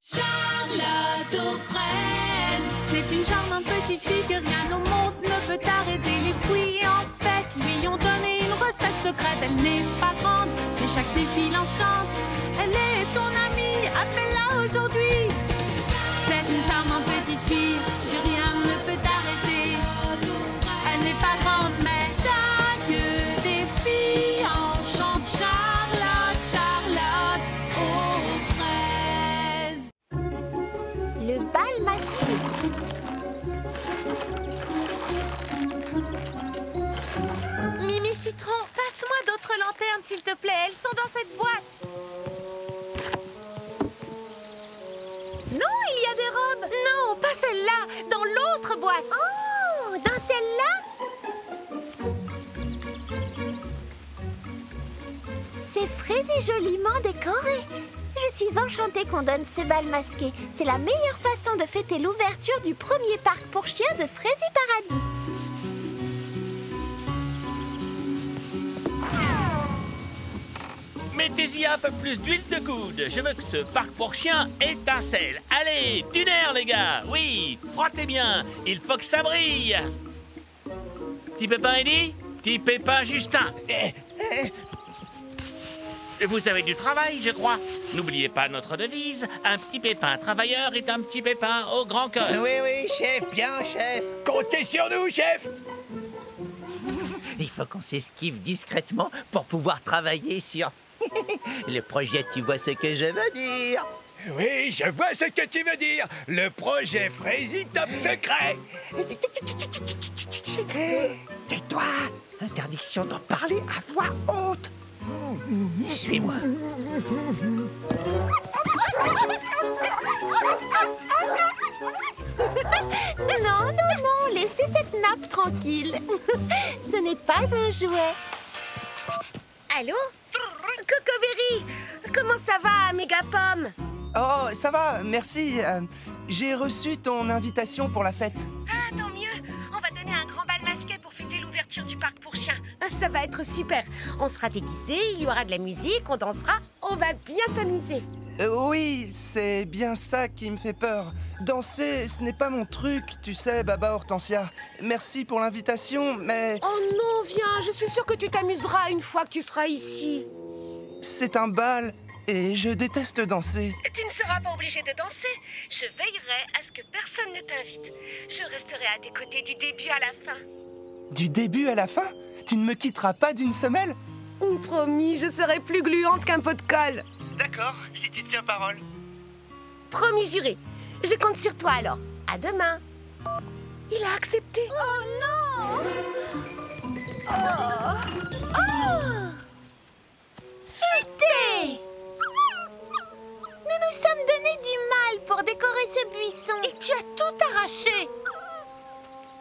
Charlotte aux fraises. C'est une charmante petite fille que rien au monde ne peut arrêter. Les fruits en fait lui ont donné une recette secrète. Elle n'est pas grande, mais chaque défi l'enchante. Elle est ton amie, appelle-la aujourd'hui. C'est une charmante petite fille que rien ne peut arrêter. Elle n'est pas grande, mais chaque défi enchante. Charlotte, Charlotte aux fraises. Le bal masqué. Mimi Citron, passe-moi d'autres lanternes, s'il te plaît. Elles sont dans cette boîte. Non, il y a des robes. Non, pas celle-là. Dans l'autre boîte. Oh, dans celle-là? C'est frais et joliment décoré. Je suis enchantée qu'on donne ce bal masqué. C'est la meilleure façon de fêter l'ouverture du premier parc pour chiens de Frézy Paradis. Mettez-y un peu plus d'huile de coude. Je veux que ce parc pour chiens étincelle. Allez, d'une air, les gars. Oui, frottez bien. Il faut que ça brille. Petit Pépin Eddie, petit Pépin Justin. Vous avez du travail, je crois. N'oubliez pas notre devise. Un petit pépin travailleur est un petit pépin au grand cœur. Oui, oui, chef, bien, chef. Comptez sur nous, chef. Il faut qu'on s'esquive discrètement pour pouvoir travailler sur le projet. Tu vois ce que je veux dire? Oui, je vois ce que tu veux dire. Le projet Frézy Top Secret. Tais-toi. Interdiction d'en parler à voix haute. Suis-moi. Non, non, non, laissez cette nappe tranquille. Ce n'est pas un jouet. Allô? Cocoberry, comment ça va, Mégapom? Oh, ça va, merci. J'ai reçu ton invitation pour la fête. Ah, tant mieux. On va donner un grand bal masqué pour fêter l'ouverture du parc pour chiens. Ah, ça va être super. On sera déguisés, il y aura de la musique, on dansera, on va bien s'amuser. Oui, c'est bien ça qui me fait peur. Danser, ce n'est pas mon truc, tu sais, Baba Hortensia. Merci pour l'invitation, mais... Oh non, viens, je suis sûre que tu t'amuseras une fois que tu seras ici. C'est un bal et je déteste danser. Tu ne seras pas obligé de danser. Je veillerai à ce que personne ne t'invite. Je resterai à tes côtés du début à la fin. Du début à la fin? Tu ne me quitteras pas d'une semelle? Promis, je serai plus gluante qu'un pot de colle. D'accord, si tu tiens parole. Promis juré. Je compte sur toi alors. À demain. Il a accepté. Oh non! Oh! Futé! Nous nous sommes donné du mal pour décorer ce buisson. Et tu as tout arraché.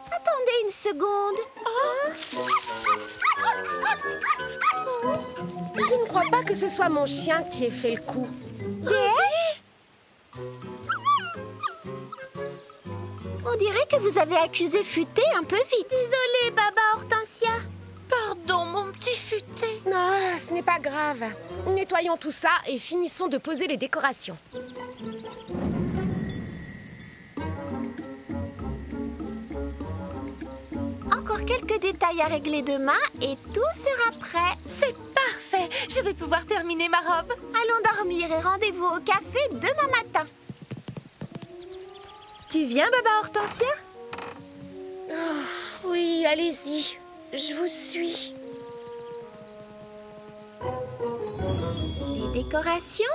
Attendez une seconde. Je ne crois pas que ce soit mon chien qui ait fait le coup. On dirait que vous avez accusé Futé un peu vite. Désolée, Baba Hortensia. Pardon, mon petit Futé. Non, ce n'est pas grave. Nettoyons tout ça et finissons de poser les décorations. Encore quelques détails à régler demain et tout sera prêt. C'est parfait. Je vais pouvoir terminer ma robe. Allons dormir et rendez-vous au café demain matin. Tu viens, Baba Hortensia? Oh, oui, allez-y. Je vous suis. Les décorations,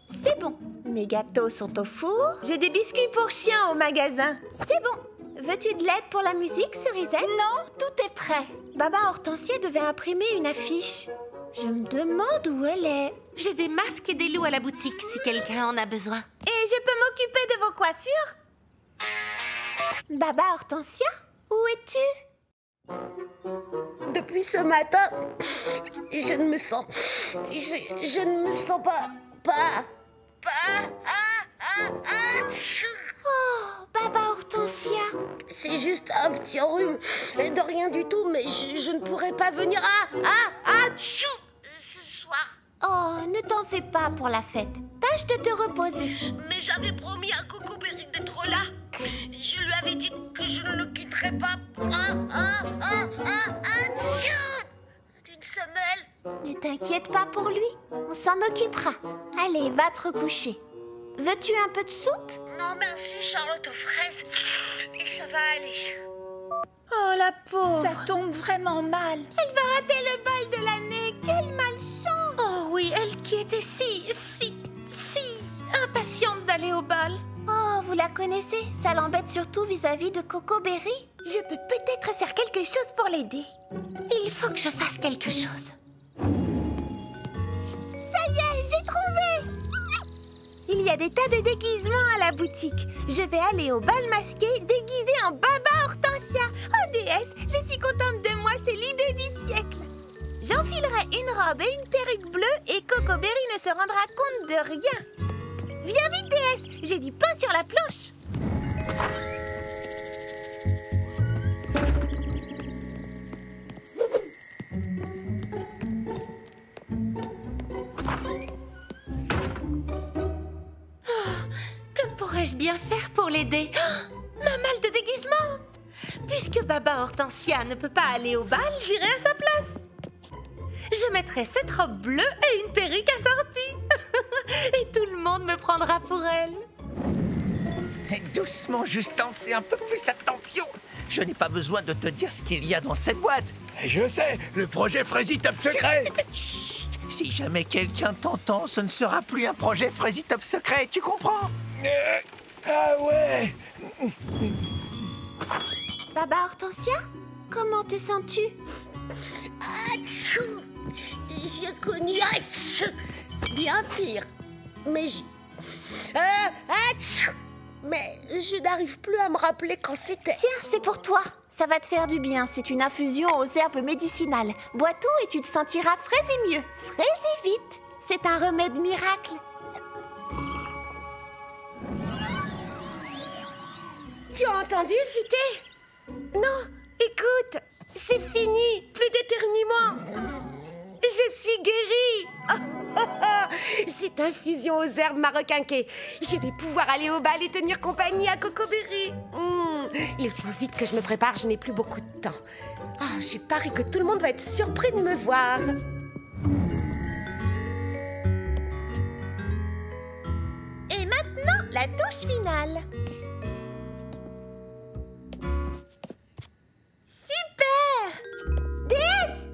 c'est bon. Mes gâteaux sont au four. J'ai des biscuits pour chiens au magasin. C'est bon. Veux-tu de l'aide pour la musique, Cerisette? Non, tout est prêt. Baba Hortensia devait imprimer une affiche. Je me demande où elle est. J'ai des masques et des loups à la boutique si quelqu'un en a besoin. Et je peux m'occuper de vos coiffures? Baba Hortensia, où es-tu? Depuis ce matin, je ne me sens... Je ne me sens pas... Oh, Baba Hortensia. C'est juste un petit rhume, de rien du tout, mais je ne pourrais pas venir... ce soir. Oh, ne t'en fais pas pour la fête. Ta t'empêche de te reposer. Mais j'avais promis à Coco Berry d'être là. Je lui avais dit que je ne le quitterais pas. D'une semelle. Ne t'inquiète pas pour lui, on s'en occupera. Allez, va te recoucher. Veux-tu un peu de soupe? Non, merci, Charlotte aux fraises. Et ça va aller. Oh, la pauvre. Ça tombe vraiment mal. Elle va rater le bal de l'année. Quelle malchance! Oh oui, elle qui était si impatiente d'aller au bal. Oh, vous la connaissez? Ça l'embête surtout vis-à-vis de Coco Berry. Je peux peut-être faire quelque chose pour l'aider. Il faut que je fasse quelque chose. Ça y est, j'ai trouvé! Il y a des tas de déguisements à la boutique. Je vais aller au bal masqué déguisée en Baba Hortensia. Oh déesse, je suis contente de moi, c'est l'idée du siècle. J'enfilerai une robe et une perruque bleue et Coco Berry ne se rendra compte de rien. Viens vite déesse, j'ai du pain sur la planche. Que pourrais-je bien faire pour l'aider? Ma malle de déguisement! Puisque Baba Hortensia ne peut pas aller au bal, j'irai à sa place. Je mettrai cette robe bleue et une perruque assortie. Et tout le monde me prendra pour elle. Doucement, Justin, fais un peu plus attention. Je n'ai pas besoin de te dire ce qu'il y a dans cette boîte. Je sais, le projet Frézy Top Secret. Chut. Si jamais quelqu'un t'entend, ce ne sera plus un projet Frézy Top Secret, tu comprends? Ah ouais. Baba Hortensia, comment te sens-tu? Atchou! J'ai connu bien pire. Mais mais je n'arrive plus à me rappeler quand c'était. Tiens, c'est pour toi. Ça va te faire du bien. C'est une infusion aux herbes médicinales. Bois tout et tu te sentiras frais et mieux. Frais et vite. C'est un remède miracle. Tu as entendu, Futé? Non, écoute, c'est fini. Plus d'éternuement. Je suis guérie. Cette infusion aux herbes m'a requinquée. Je vais pouvoir aller au bal et tenir compagnie à Coco Berry. Il faut vite que je me prépare, je n'ai plus beaucoup de temps. Oh, j'ai parié que tout le monde va être surpris de me voir. Et maintenant, la touche finale. Super! Déesse,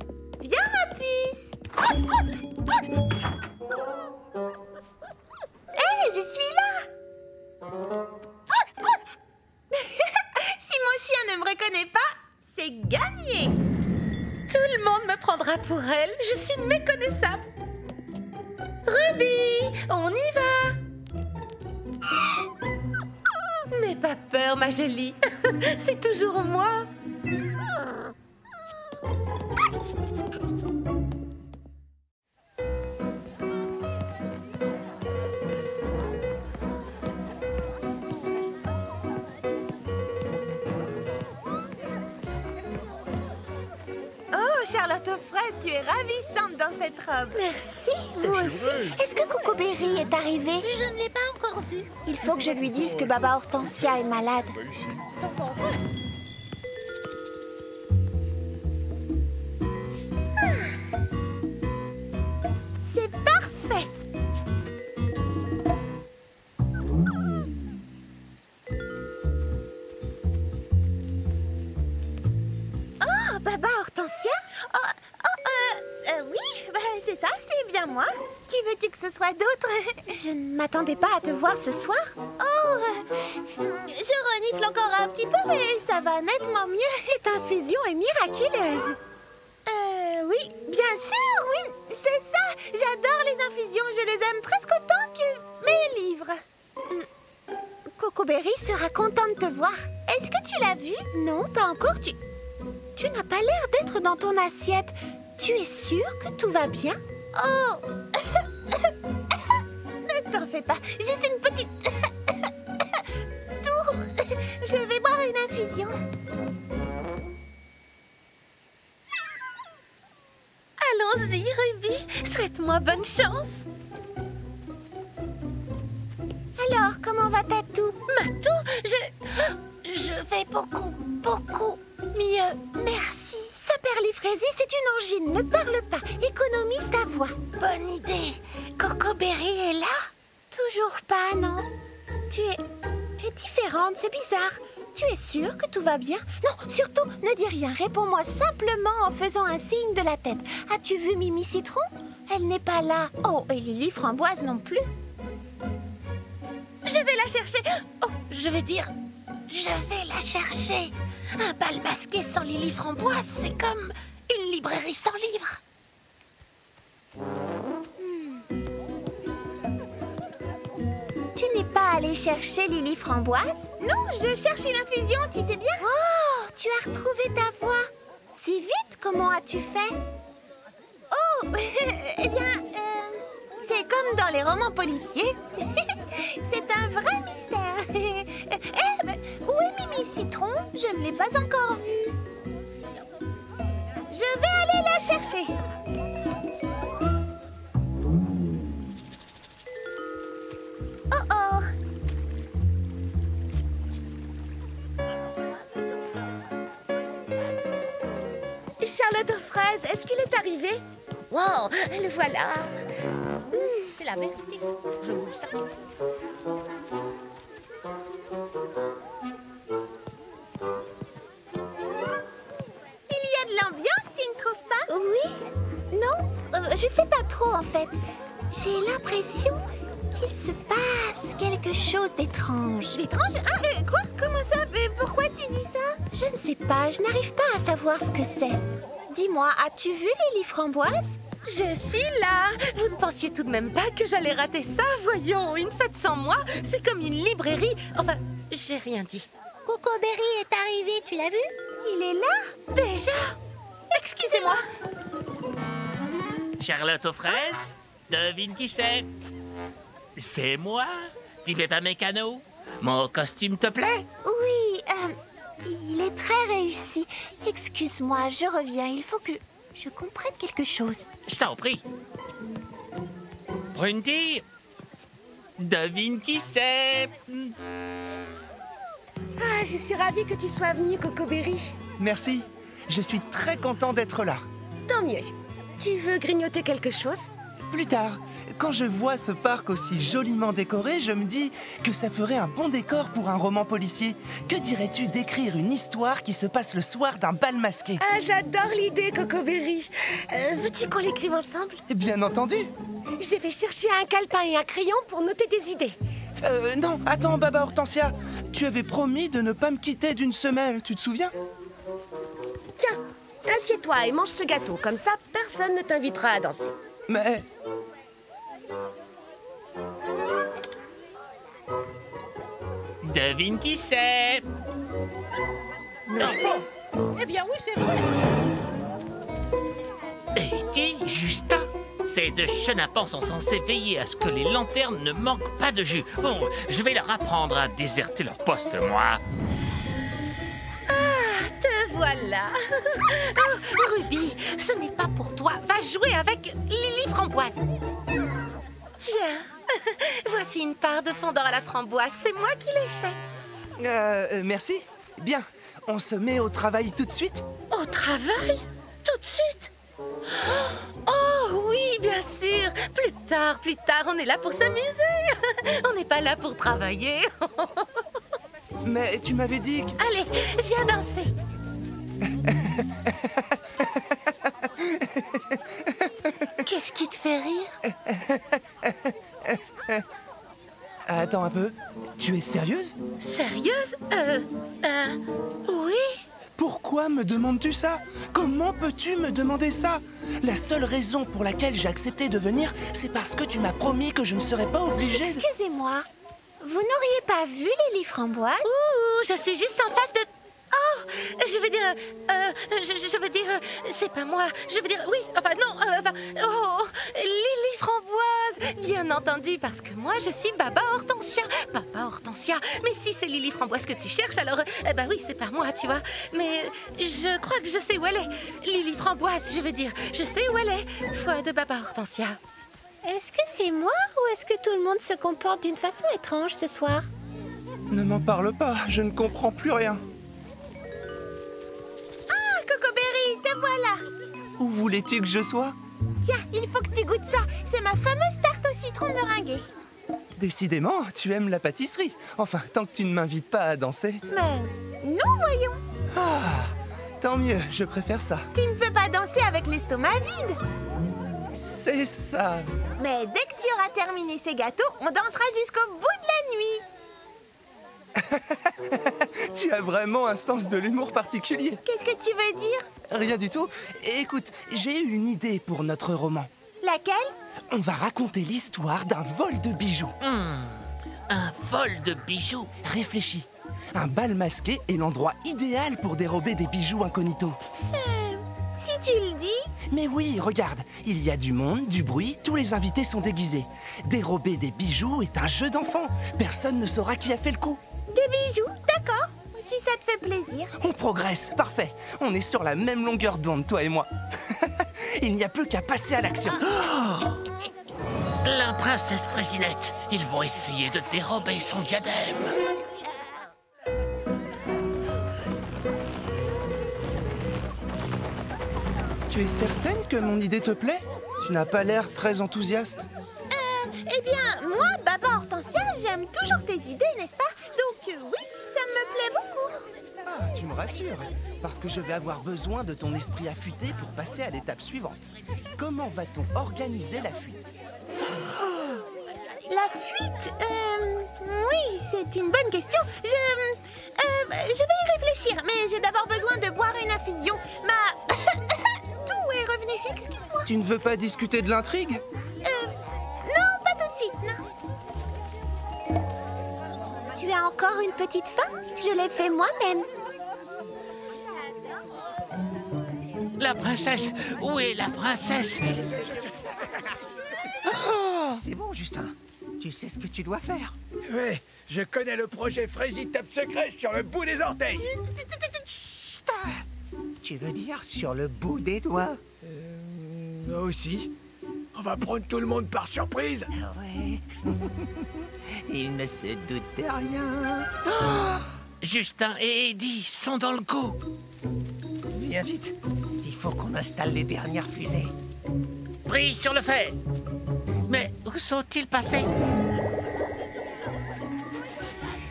viens ma puce. Hé, je suis là. Si mon chien ne me reconnaît pas, c'est gagné. Tout le monde me prendra pour elle. Je suis méconnaissable. Ruby, on y va. N'aie pas peur, ma jolie. C'est toujours moi. Charlotte aux fraises, tu es ravissante dans cette robe. Merci, vous aussi. Est-ce que Coco Berry est arrivée? Je ne l'ai pas encore vue. Il faut que je lui dise que Baba Hortensia est malade. C'est parfait. Oh, Baba Hortensia? Oui, c'est ça, c'est bien moi. Qui veux-tu que ce soit d'autre? Je ne m'attendais pas à te voir ce soir. Oh, je renifle encore un petit peu, mais ça va nettement mieux. Cette infusion est miraculeuse. Oui, bien sûr, oui, c'est ça. J'adore les infusions, je les aime presque autant que mes livres. Coco Berry sera content de te voir. Est-ce que tu l'as vu? Non, pas encore. Tu n'as pas l'air d'être dans ton assiette. Tu es sûre que tout va bien? Oh! Ne t'en fais pas, juste une petite... toux. Je vais boire une infusion. Allons-y, Ruby. Souhaite-moi bonne chance. Alors, comment va Tatou? Matou, je vais beaucoup, beaucoup mieux. Merci. Sa perlifrésie, c'est une angine. Ne parle pas. Économise ta voix. Bonne idée. Coco Berry est là? Toujours pas, non. Tu es différente, c'est bizarre. Tu es sûre que tout va bien? Non, surtout, ne dis rien. Réponds-moi simplement en faisant un signe de la tête. As-tu vu Mimi Citron? Elle n'est pas là. Oh, et Lily Framboise non plus. Je vais la chercher. Oh, je vais la chercher. Un bal masqué sans Lily Framboise, c'est comme une librairie sans livres. Tu n'es pas allée chercher Lily Framboise? Non, je cherche une infusion, tu sais bien. Oh, tu as retrouvé ta voix. Si vite, comment as-tu fait? Oh, eh bien, c'est comme dans les romans policiers. C'est un vrai mystère. Où est Mimi Citron? Je ne l'ai pas encore vue. Je vais aller la chercher. Oh oh. Charlotte aux fraises, est-ce qu'il est arrivé? Wow, le voilà. C'est la vérité. Je vous le certifie. Il y a de l'ambiance, tu ne trouves pas? Oui. Non, je sais pas trop en fait. J'ai l'impression qu'il se passe quelque chose d'étrange. D'étrange? Ah, quoi? Comment ça? Pourquoi tu dis ça? Je ne sais pas, je n'arrive pas à savoir ce que c'est. Dis-moi, as-tu vu Lily Framboise? Je suis là. Vous ne pensiez tout de même pas que j'allais rater ça? Voyons, une fête sans moi, c'est comme une librairie. Enfin, j'ai rien dit. Coco Berry est arrivé, tu l'as vu? Il est là? Déjà? Excusez-moi. Charlotte aux fraises, devine qui c'est? C'est moi, Petit Pépin Mécano. Mon costume te plaît? Oui, il est très réussi. Excuse-moi, je reviens. Il faut que je comprenne quelque chose. Je t'en prie. Brunty, devine qui c'est? Ah, je suis ravie que tu sois venue, Coco Berry. Merci. Je suis très content d'être là. Tant mieux. Tu veux grignoter quelque chose? Plus tard, quand je vois ce parc aussi joliment décoré, je me dis que ça ferait un bon décor pour un roman policier. Que dirais-tu d'écrire une histoire qui se passe le soir d'un bal masqué? Ah, j'adore l'idée, Coco Berry. Veux-tu qu'on l'écrive ensemble? Bien entendu. Je vais chercher un calepin et un crayon pour noter des idées. Non, attends, Baba Hortensia. Tu avais promis de ne pas me quitter d'une semelle, tu te souviens? Tiens, assieds-toi et mange ce gâteau. Comme ça, personne ne t'invitera à danser. Mais... Devine qui c'est? Eh bien oui, c'est vrai. Et dis, Justin, ces deux chenapans sont censés veiller à ce que les lanternes ne manquent pas de jus. Bon, je vais leur apprendre à déserter leur poste, moi. Te voilà. Oh, Ruby, ce n'est pas pour toi. Va jouer avec Lily Framboise. Tiens, voici une part de fondant à la framboise. C'est moi qui l'ai fait. Merci. Bien, on se met au travail tout de suite? Au travail? Tout de suite? Oh oui, bien sûr. Plus tard, on est là pour s'amuser. On n'est pas là pour travailler. Mais tu m'avais dit que... Allez, viens danser. Qu'est-ce qui te fait rire? Attends un peu. Tu es sérieuse? Sérieuse? Oui. Pourquoi me demandes-tu ça? Comment peux-tu me demander ça? La seule raison pour laquelle j'ai accepté de venir, c'est parce que tu m'as promis que je ne serais pas obligée de... Excusez-moi, vous n'auriez pas vu Lily Framboise? Ouh, je suis juste en face de... Oh, je veux dire... je veux dire... c'est pas moi. Je veux dire... Oui, enfin non, oh, Lily Framboise. Bien entendu, parce que moi, je suis Baba Hortensia. Baba Hortensia. Mais si c'est Lily Framboise que tu cherches, alors... bah oui, c'est pas moi, tu vois. Mais je crois que je sais où elle est. Lily Framboise, je veux dire. Je sais où elle est. Foi de Baba Hortensia. Est-ce que c'est moi ou est-ce que tout le monde se comporte d'une façon étrange ce soir? Ne m'en parle pas, je ne comprends plus rien. Ah, Cocoberry, te voilà! Où voulais-tu que je sois? Tiens, il faut que tu goûtes ça. C'est ma fameuse tarte au citron meringuée. Décidément, tu aimes la pâtisserie. Enfin, tant que tu ne m'invites pas à danser. Mais non, voyons. Ah, tant mieux, je préfère ça. Tu ne peux pas danser avec l'estomac vide. C'est ça. Mais dès que tu auras terminé ces gâteaux, on dansera jusqu'au bout de la nuit. Tu as vraiment un sens de l'humour particulier. Qu'est-ce que tu veux dire? Rien du tout. Écoute, j'ai eu une idée pour notre roman. Laquelle? On va raconter l'histoire d'un vol de bijoux. Un vol de bijoux. Réfléchis. Un bal masqué est l'endroit idéal pour dérober des bijoux incognito. Si tu le dis. Mais oui, regarde, il y a du monde, du bruit, tous les invités sont déguisés. Dérober des bijoux est un jeu d'enfant. Personne ne saura qui a fait le coup. Des bijoux, d'accord. Si ça te fait plaisir. On progresse, parfait. On est sur la même longueur d'onde, toi et moi. Il n'y a plus qu'à passer à l'action. La princesse Frésinette. Ils vont essayer de dérober son diadème. Tu es certaine que mon idée te plaît? Tu n'as pas l'air très enthousiaste. Eh bien, moi, Baba Hortensia, j'aime toujours tes idées, n'est-ce pas? Donc oui, ça me plaît beaucoup. Ah, tu me rassures, parce que je vais avoir besoin de ton esprit affûté pour passer à l'étape suivante. Comment va-t-on organiser la fuite? La fuite oui, c'est une bonne question. Je vais y réfléchir, mais j'ai d'abord besoin de boire une infusion. Tout est revenu, excuse-moi. Tu ne veux pas discuter de l'intrigue? Non, pas tout de suite, non. Tu as encore une petite faim? Je l'ai fait moi-même. La princesse. Où est la princesse? C'est bon, Justin. Tu sais ce que tu dois faire. Ouais, je connais le projet Frazy Top Secret sur le bout des orteils. Tu veux dire sur le bout des doigts? Aussi. On va prendre tout le monde par surprise. Ouais. Il ne se doute de rien. Justin et Eddie sont dans le coup. Viens vite. Il faut qu'on installe les dernières fusées. Pris sur le fait. Mais où sont-ils passés?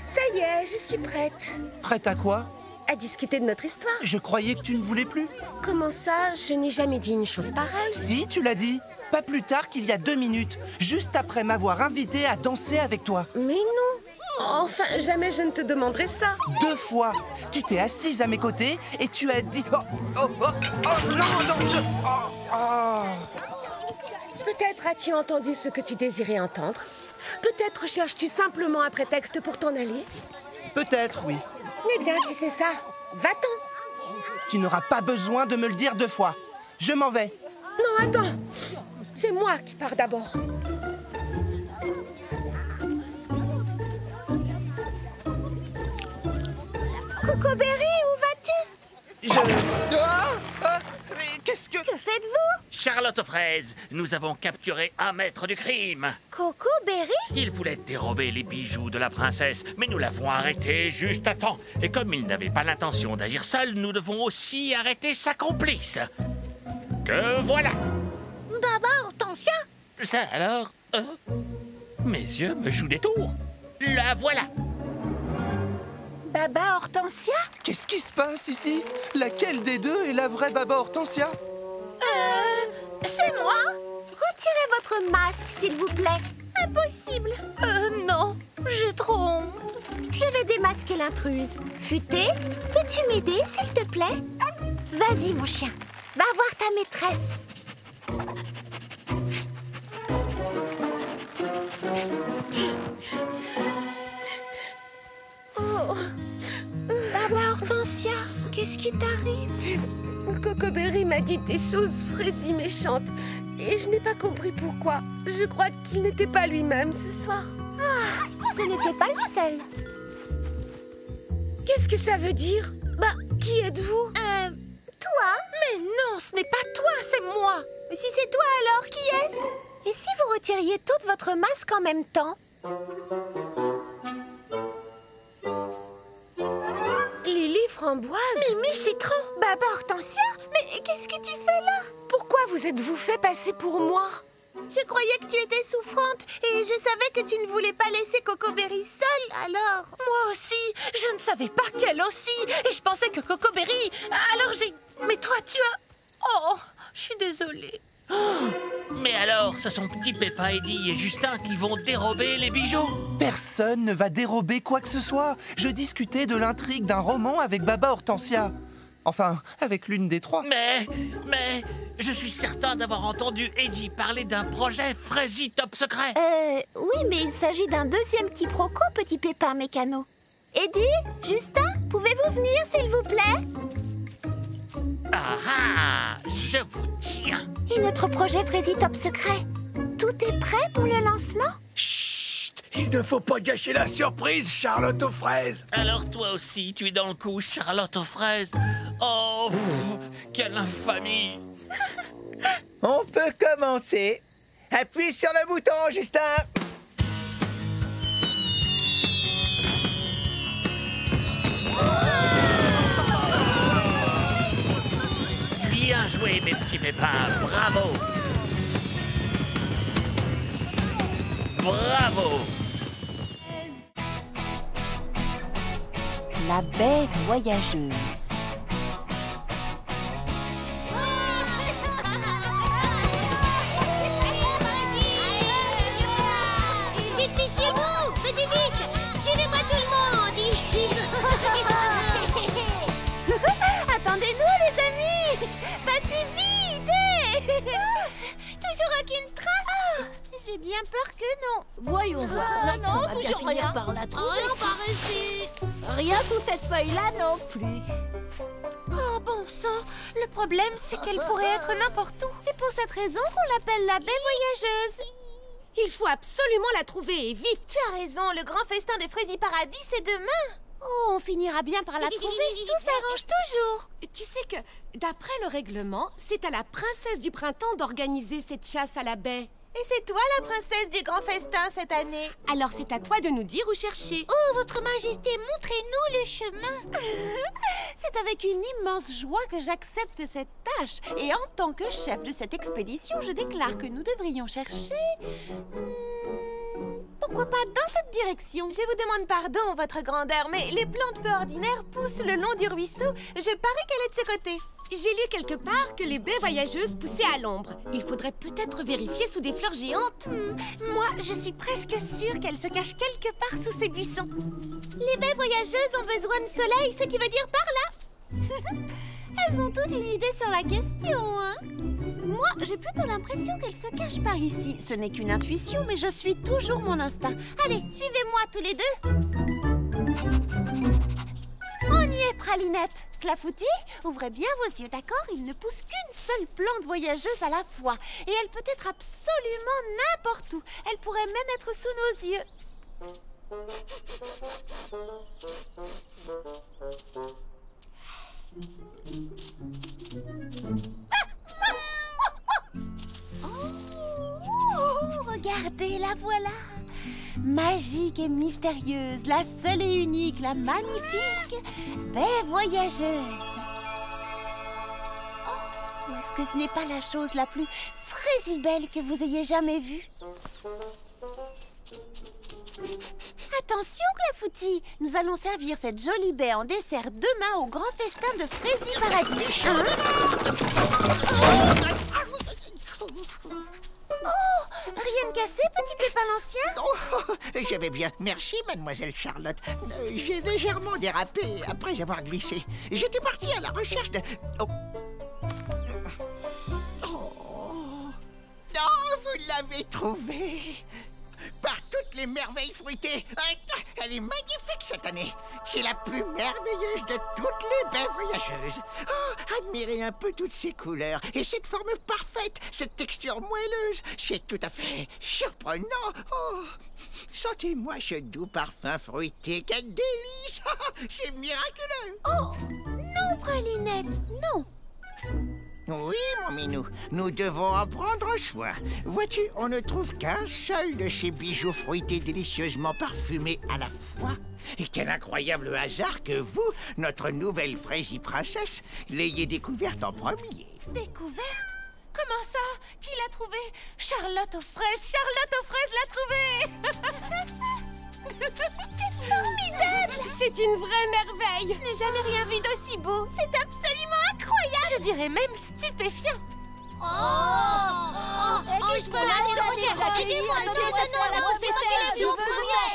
Ça y est, je suis prête. Prête à quoi? À discuter de notre histoire. Je croyais que tu ne voulais plus. Comment ça? Je n'ai jamais dit une chose pareille. Si, tu l'as dit. Pas plus tard qu'il y a 2 minutes, juste après m'avoir invité à danser avec toi. Mais non. Enfin, jamais je ne te demanderai ça. 2 fois. Tu t'es assise à mes côtés et tu as dit... Oh non, non, Peut-être as-tu entendu ce que tu désirais entendre. Peut-être cherches-tu simplement un prétexte pour t'en aller. Peut-être, oui. Eh bien, si c'est ça, va-t'en. Tu n'auras pas besoin de me le dire 2 fois. Je m'en vais. Non, attends. C'est moi qui pars d'abord. Cocoberry, où vas-tu? Mais qu'est-ce que... Que faites-vous? Charlotte aux fraises, nous avons capturé un maître du crime. Cocoberry? Il voulait dérober les bijoux de la princesse, mais nous l'avons arrêté juste à temps. Et comme il n'avait pas l'intention d'agir seul, nous devons aussi arrêter sa complice. Que voilà. Baba Hortensia? Ça alors? Mes yeux me jouent des tours. La voilà. Baba Hortensia? Qu'est-ce qui se passe ici? Laquelle des deux est la vraie Baba Hortensia? C'est moi? Retirez votre masque, s'il vous plaît. Impossible. Non, j'ai trop honte. Je vais démasquer l'intruse. Futé, peux-tu m'aider, s'il te plaît? Vas-y, mon chien. Va voir ta maîtresse. Oh, Baba Hortensia, qu'est-ce qui t'arrive? Cocoberry m'a dit des choses fraisies méchantes. Et je n'ai pas compris pourquoi. Je crois qu'il n'était pas lui-même ce soir. Ce n'était pas le seul. Qu'est-ce que ça veut dire? Qui êtes-vous? Toi? Mais non, ce n'est pas toi, c'est moi. Si c'est toi alors, qui est-ce? Et si vous retiriez toute votre masque en même temps? Lily Framboise. Mimi Citron. Baba Hortensia. Mais qu'est-ce que tu fais là? Pourquoi vous êtes-vous fait passer pour moi? Je croyais que tu étais souffrante et je savais que tu ne voulais pas laisser Coco Berry seule, alors... Moi aussi, je ne savais pas qu'elle aussi. Et je pensais que Coco Berry... Alors j'ai... Mais toi, tu as... Oh, je suis désolée. Mais alors, ce sont Petit Pépin, Eddie et Justin qui vont dérober les bijoux. Personne ne va dérober quoi que ce soit. Je discutais de l'intrigue d'un roman avec Baba Hortensia. Enfin, avec l'une des trois. Mais, je suis certain d'avoir entendu Eddie parler d'un projet Frézy Top Secret. Oui, mais il s'agit d'un deuxième quiproquo, Petit Pépin Mécano. Eddie, Justin, pouvez-vous venir, s'il vous plaît? Ah, je vous tiens. Et notre projet Frézy Top Secret? Tout est prêt pour le lancement? Chut! Il ne faut pas gâcher la surprise, Charlotte aux fraises. Alors toi aussi, tu es dans le coup, Charlotte aux fraises. Oh, quelle infamie. On peut commencer. Appuie sur le bouton, Justin. Bien joué, mes petits pépins. Bravo. Bravo. La baie voyageuse. Dépêchez-vous! Venez vite! Suivez-moi tout le monde! Attendez-nous, les amis! Passez vite! Toujours aucune trace! J'ai bien peur que non. Voyons voir. non, on va toujours bien finir rien. par la trouver. Rien par ici! Rien sous cette feuille-là non plus. Oh, bon sang. Le problème, c'est qu'elle pourrait être n'importe où. C'est pour cette raison qu'on l'appelle la baie voyageuse. Il faut absolument la trouver, et vite! Tu as raison, le grand festin de Frézy Paradis, c'est demain. Oh, on finira bien par la trouver. Tout s'arrange toujours. Tu sais que, d'après le règlement, c'est à la princesse du printemps d'organiser cette chasse à la baie. Et c'est toi la princesse du grand festin cette année. Alors c'est à toi de nous dire où chercher. Oh, votre majesté, montrez-nous le chemin. C'est avec une immense joie que j'accepte cette tâche. Et en tant que chef de cette expédition, je déclare que nous devrions chercher... pourquoi pas dans cette direction? Je vous demande pardon, votre grandeur, mais les plantes peu ordinaires poussent le long du ruisseau. Je parie qu'elle est de ce côté. J'ai lu quelque part que les baies voyageuses poussaient à l'ombre. Il faudrait peut-être vérifier sous des fleurs géantes. Moi, je suis presque sûre qu'elle se cache quelque part sous ces buissons. Les baies voyageuses ont besoin de soleil, ce qui veut dire par là. Elles ont toutes une idée sur la question, hein? Moi, j'ai plutôt l'impression qu'elles se cachent par ici. Ce n'est qu'une intuition, mais je suis toujours mon instinct. Allez, suivez-moi tous les deux. On y est, Pralinette. Clafoutis, ouvrez bien vos yeux, d'accord? Il ne pousse qu'une seule plante voyageuse à la fois. Et elle peut être absolument n'importe où. Elle pourrait même être sous nos yeux. Oh, regardez, la voilà. Magique et mystérieuse, la seule et unique, la magnifique baie voyageuse. Oh, est-ce que ce n'est pas la chose la plus frésibelle que vous ayez jamais vue? Attention, Clafoutis, nous allons servir cette jolie baie en dessert demain au grand festin de Frézy Paradis. Oh, rien de cassé, petit Pépin l'Ancien? Oh, je vais bien. Merci, mademoiselle Charlotte. J'ai légèrement dérapé après avoir glissé. J'étais parti à la recherche de... Oh. Oh, vous l'avez trouvée. Par toutes les merveilles fruitées. Elle est magnifique cette année. C'est la plus merveilleuse de toutes les baies voyageuses. Oh, admirez un peu toutes ces couleurs et cette forme parfaite, cette texture moelleuse. C'est tout à fait surprenant. Oh, sentez-moi ce doux parfum fruité. Quel délice. C'est miraculeux. Oh, non, Pralinette, non. Oui, mon minou, nous devons en prendre soin. Vois-tu, on ne trouve qu'un seul de ces bijoux fruités délicieusement parfumés à la fois. Et quel incroyable hasard que vous, notre nouvelle Fraisie princesse, l'ayez découverte en premier. Découverte? Comment ça? Qui l'a trouvé? Charlotte aux fraises! Charlotte aux fraises l'a trouvé! C'est formidable! C'est une vraie merveille! Je n'ai jamais rien vu d'aussi beau. C'est absolument incroyable! Je dirais même stupéfiant. Je peux l'interroger! Aidez-moi! C'est moi qui l'ai vu en premier!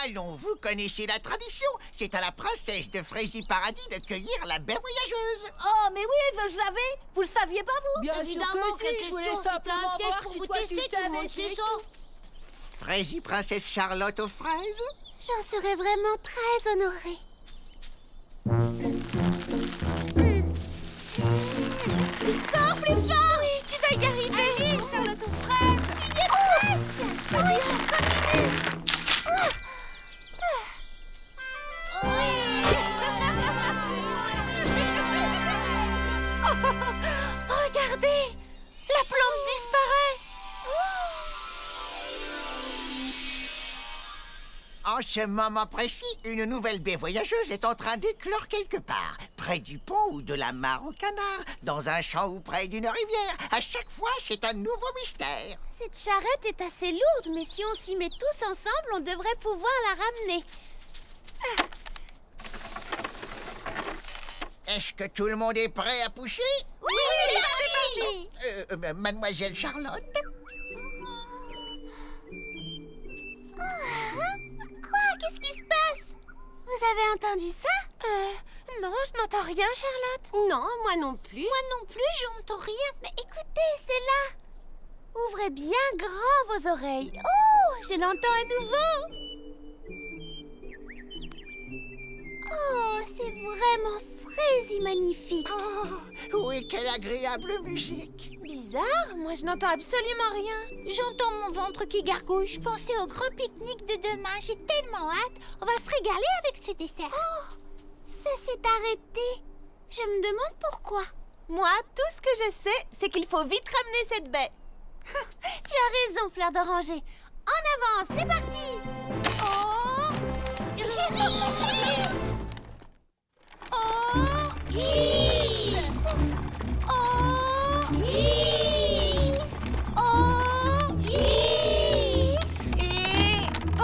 Allons, vous connaissez la tradition. C'est à la princesse de Fraisie Paradis de cueillir la baie voyageuse. Oh, mais oui, je le savais. Vous le saviez pas, vous? Bien sûr que si, je voulais simplement piège voir pour si vous toi tester, tu tout le savais, monde sait c'est ça. tout. Fraisie princesse Charlotte aux fraises. J'en serais vraiment très honorée. Encore plus fort! Oui, tu vas y arriver! Allez, Charlotte aux fraises! Il est presque! Continue! Regardez! La plante disparaît! En ce moment précis, une nouvelle baie voyageuse est en train d'éclore quelque part, près du pont ou de la mare au canard, dans un champ ou près d'une rivière. À chaque fois, c'est un nouveau mystère. Cette charrette est assez lourde, mais si on s'y met tous ensemble, on devrait pouvoir la ramener. Est-ce que tout le monde est prêt à pousser? Oui, c'est parti! Mademoiselle Charlotte? Quoi? Qu'est-ce qui se passe? Vous avez entendu ça? Non, je n'entends rien, Charlotte. Non, moi non plus. Moi non plus, j'entends rien. Mais écoutez, c'est là. Ouvrez bien grand vos oreilles. Oh, je l'entends à nouveau. Oh, c'est vraiment Fraisie magnifique. Oh, oui, quelle agréable musique. Bizarre, moi je n'entends absolument rien. J'entends mon ventre qui gargouille. Je pensais au grand pique-nique de demain. J'ai tellement hâte. On va se régaler avec ces desserts. Oh, ça s'est arrêté. Je me demande pourquoi. Moi, tout ce que je sais, c'est qu'il faut vite ramener cette baie. Tu as raison, Fleur d'Oranger. En avant, c'est parti. Oh, oh, Is. Oh, Is. Oh, Is. Et oh,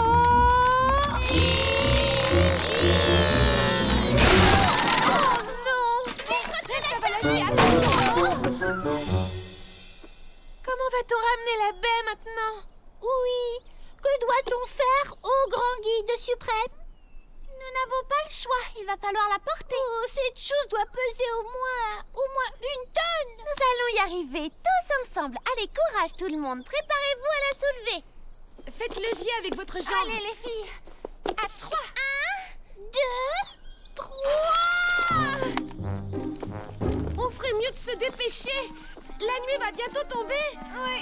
oh non. Ça va lâcher, attention. Comment va-t-on ramener la baie maintenant? Oui. Que doit-on faire au grand guide suprême? Nous n'avons pas le choix, il va falloir la porter. Oh, cette chose doit peser au moins 1 tonne. Nous allons y arriver tous ensemble. Allez, courage tout le monde, préparez-vous à la soulever. Faites levier avec votre jambe. Allez les filles, à 3. 1, 2, 3. On ferait mieux de se dépêcher. La nuit va bientôt tomber. Oui,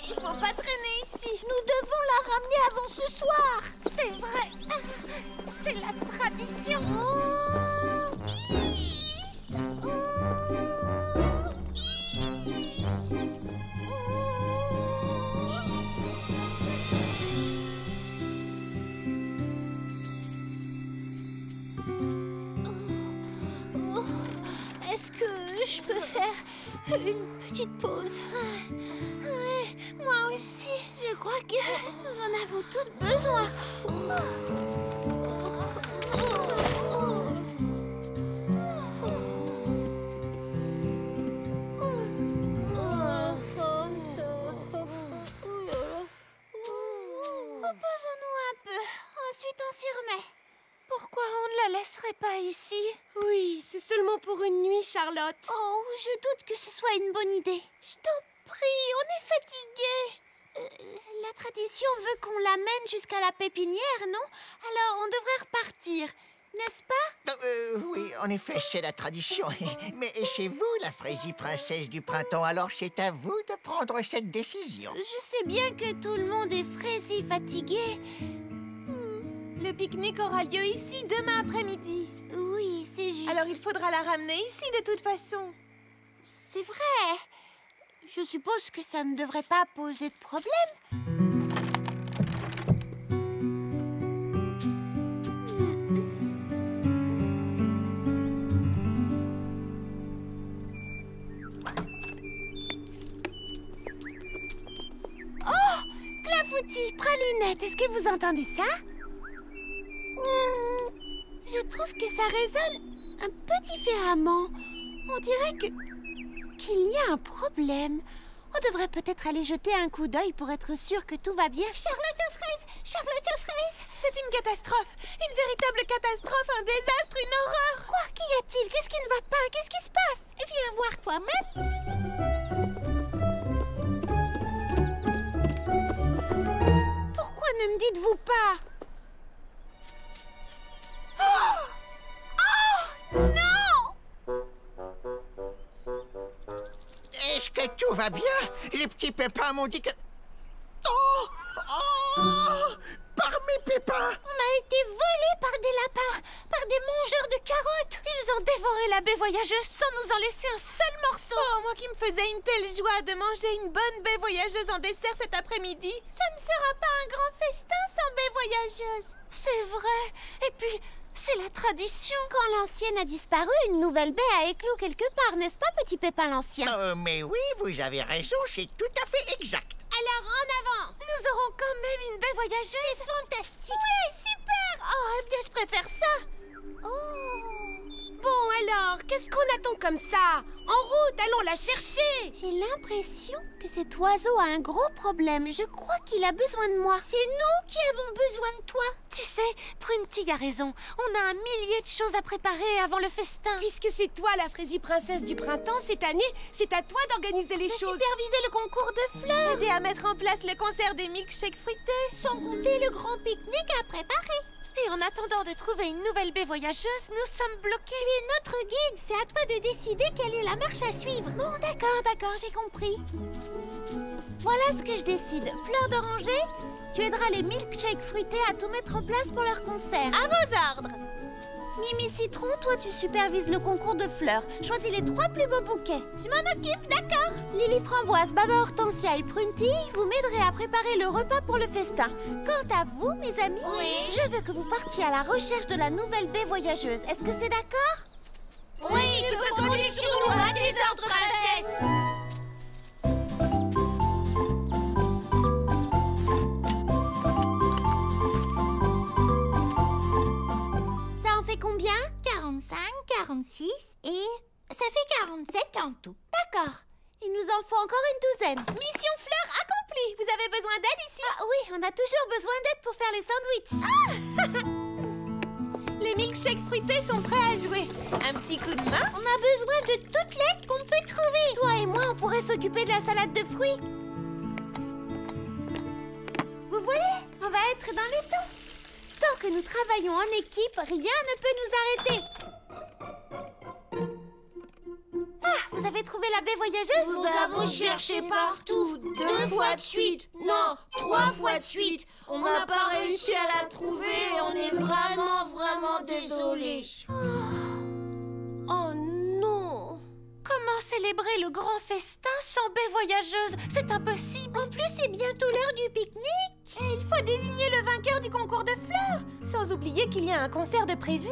il faut pas traîner ici. Nous devons la ramener avant ce soir. C'est vrai. C'est la tradition. Est-ce que je peux faire une petite pause? Oui, moi aussi. Je crois que nous en avons toutes besoin. Reposons-nous un peu. Ensuite, on s'y remet. Pourquoi on ne la laisserait pas ici? Oui, c'est seulement pour une nuit, Charlotte. Oh, je doute que ce soit une bonne idée. Je t'en prie, on est fatigués. La tradition veut qu'on l'amène jusqu'à la pépinière, non? Alors, on devrait repartir, n'est-ce pas? Oui, en effet, c'est la tradition. Mais chez vous, la Fraisie princesse du printemps, alors c'est à vous de prendre cette décision. Je sais bien que tout le monde est Fraisie fatigué. Le pique-nique aura lieu ici demain après-midi. Oui, c'est juste. Alors il faudra la ramener ici de toute façon. c'est vrai. Je suppose que ça ne devrait pas poser de problème. Oh, clafoutis, pralinette, est-ce que vous entendez ça? Je trouve que ça résonne un peu différemment. On dirait qu'il y a un problème. On devrait peut-être aller jeter un coup d'œil pour être sûr que tout va bien. Charlotte aux fraises! Charlotte aux fraises! C'est une catastrophe! Une véritable catastrophe, un désastre, une horreur! Quoi? Qu'y a-t-il? Qu'est-ce qui ne va pas? Qu'est-ce qui se passe? Viens voir toi-même. Pourquoi ne me dites-vous pas? Oh! Non! Est-ce que tout va bien? Les petits pépins m'ont dit que... Oh! Oh! Par mes pépins! On a été volés par des lapins, par des mangeurs de carottes. Ils ont dévoré la baie voyageuse sans nous en laisser un seul morceau. Oh, moi qui me faisais une telle joie de manger une bonne baie voyageuse en dessert cet après-midi. Ça ne sera pas un grand festin sans baie voyageuse. C'est vrai. Et puis, c'est la tradition. Quand l'ancienne a disparu, une nouvelle baie a éclos quelque part, n'est-ce pas, petit Pépin l'ancien? Mais oui, vous avez raison, c'est tout à fait exact. Alors, en avant! Nous aurons quand même une baie voyageuse. C'est fantastique. Oui, super! Oh, eh bien, je préfère ça. Oh. Bon, alors, qu'est-ce qu'on attend comme ça? En route, allons la chercher! J'ai l'impression que cet oiseau a un gros problème. Je crois qu'il a besoin de moi. C'est nous qui avons besoin de toi. Tu sais, Prunty a raison. On a un millier de choses à préparer avant le festin. Puisque c'est toi la fraisie princesse du printemps cette année, c'est à toi d'organiser les choses. Superviser le concours de fleurs. Aider à mettre en place le concert des milkshakes fruités. Sans compter le grand pique-nique à préparer. Et en attendant de trouver une nouvelle baie voyageuse, nous sommes bloqués. Tu es notre guide, c'est à toi de décider quelle est la marche à suivre. Bon, d'accord, j'ai compris. Voilà ce que je décide. Fleur d'oranger, tu aideras les milkshakes fruités à tout mettre en place pour leur concert. À vos ordres. Mimi Citron, toi tu supervises le concours de fleurs. Choisis les 3 plus beaux bouquets. Je m'en occupe, d'accord. Lily Framboise, Baba Hortensia et Prunty, vous m'aiderez à préparer le repas pour le festin. Quant à vous, mes amis, je veux que vous partiez à la recherche de la nouvelle baie voyageuse. Est-ce que c'est d'accord? Oui, tu peux compter sur nous, à tes ordres, princesse. Ça en fait combien? 45, 46 et... ça fait 47 en tout. D'accord. Il nous en faut encore une douzaine. Mission fleur accomplie. Vous avez besoin d'aide ici? Ah oui, on a toujours besoin d'aide pour faire les sandwichs. Les milkshakes fruités sont prêts à jouer. Un petit coup de main? On a besoin de toute l'aide qu'on peut trouver. Toi et moi, on pourrait s'occuper de la salade de fruits. Vous voyez, on va être dans les temps. Tant que nous travaillons en équipe, rien ne peut nous arrêter. Ah, vous avez trouvé la baie voyageuse? Nous avons cherché partout, 2 fois de suite, non, 3 fois de suite. On n'a pas réussi à la trouver et on est vraiment désolés. Oh non! Comment célébrer le grand festin sans baie voyageuse? C'est impossible. En plus, c'est bientôt l'heure du pique-nique. Et il faut désigner le vainqueur du concours de fleurs, sans oublier qu'il y a un concert de prévu.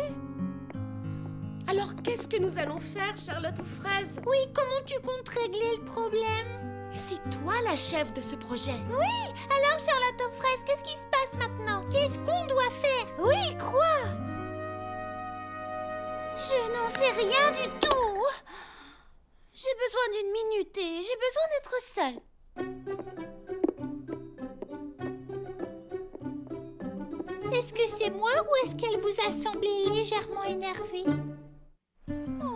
Alors, qu'est-ce que nous allons faire, Charlotte aux fraises? Oui, comment tu comptes régler le problème? C'est toi la chef de ce projet. Oui, alors Charlotte aux fraises, qu'est-ce qui se passe maintenant? Qu'est-ce qu'on doit faire? Oui, quoi? Je n'en sais rien du tout. J'ai besoin d'une minute et j'ai besoin d'être seule. Est-ce que c'est moi ou est-ce qu'elle vous a semblé légèrement énervée?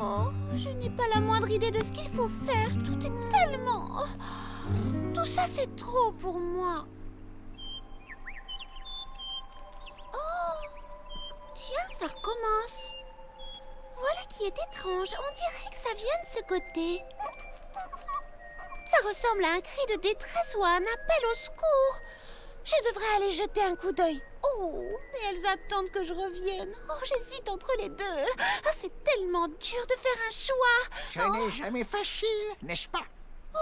Oh, je n'ai pas la moindre idée de ce qu'il faut faire. Tout est tellement... Tout ça, c'est trop pour moi. Oh, tiens, ça recommence. Voilà qui est étrange. On dirait que ça vient de ce côté. Ça ressemble à un cri de détresse ou à un appel au secours. Je devrais aller jeter un coup d'œil. Oh, Oh, mais elles attendent que je revienne. Oh, j'hésite entre les deux. Ah, c'est tellement dur de faire un choix. Ce n'est jamais facile, n'est-ce pas? Oh,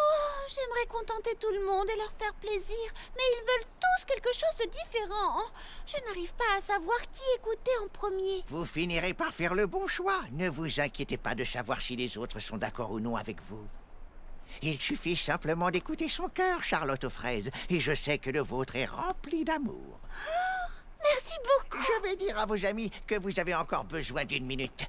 j'aimerais contenter tout le monde et leur faire plaisir, mais ils veulent tous quelque chose de différent. Je n'arrive pas à savoir qui écouter en premier. Vous finirez par faire le bon choix. Ne vous inquiétez pas de savoir si les autres sont d'accord ou non avec vous. Il suffit simplement d'écouter son cœur, Charlotte aux fraises, et je sais que le vôtre est rempli d'amour. Oh, merci beaucoup. Je vais dire à vos amis que vous avez encore besoin d'1 minute.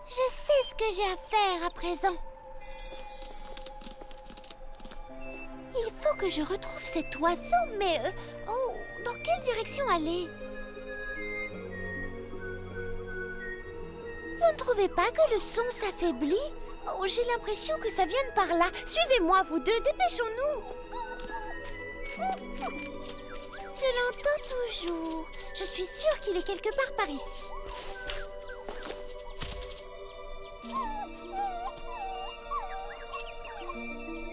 Je sais ce que j'ai à faire à présent. Il faut que je retrouve cet oiseau, mais... oh, dans quelle direction aller? Vous ne trouvez pas que le son s'affaiblit? Oh, j'ai l'impression que ça vient de par là. Suivez-moi, vous deux, dépêchons-nous. Je l'entends toujours. Je suis sûre qu'il est quelque part par ici.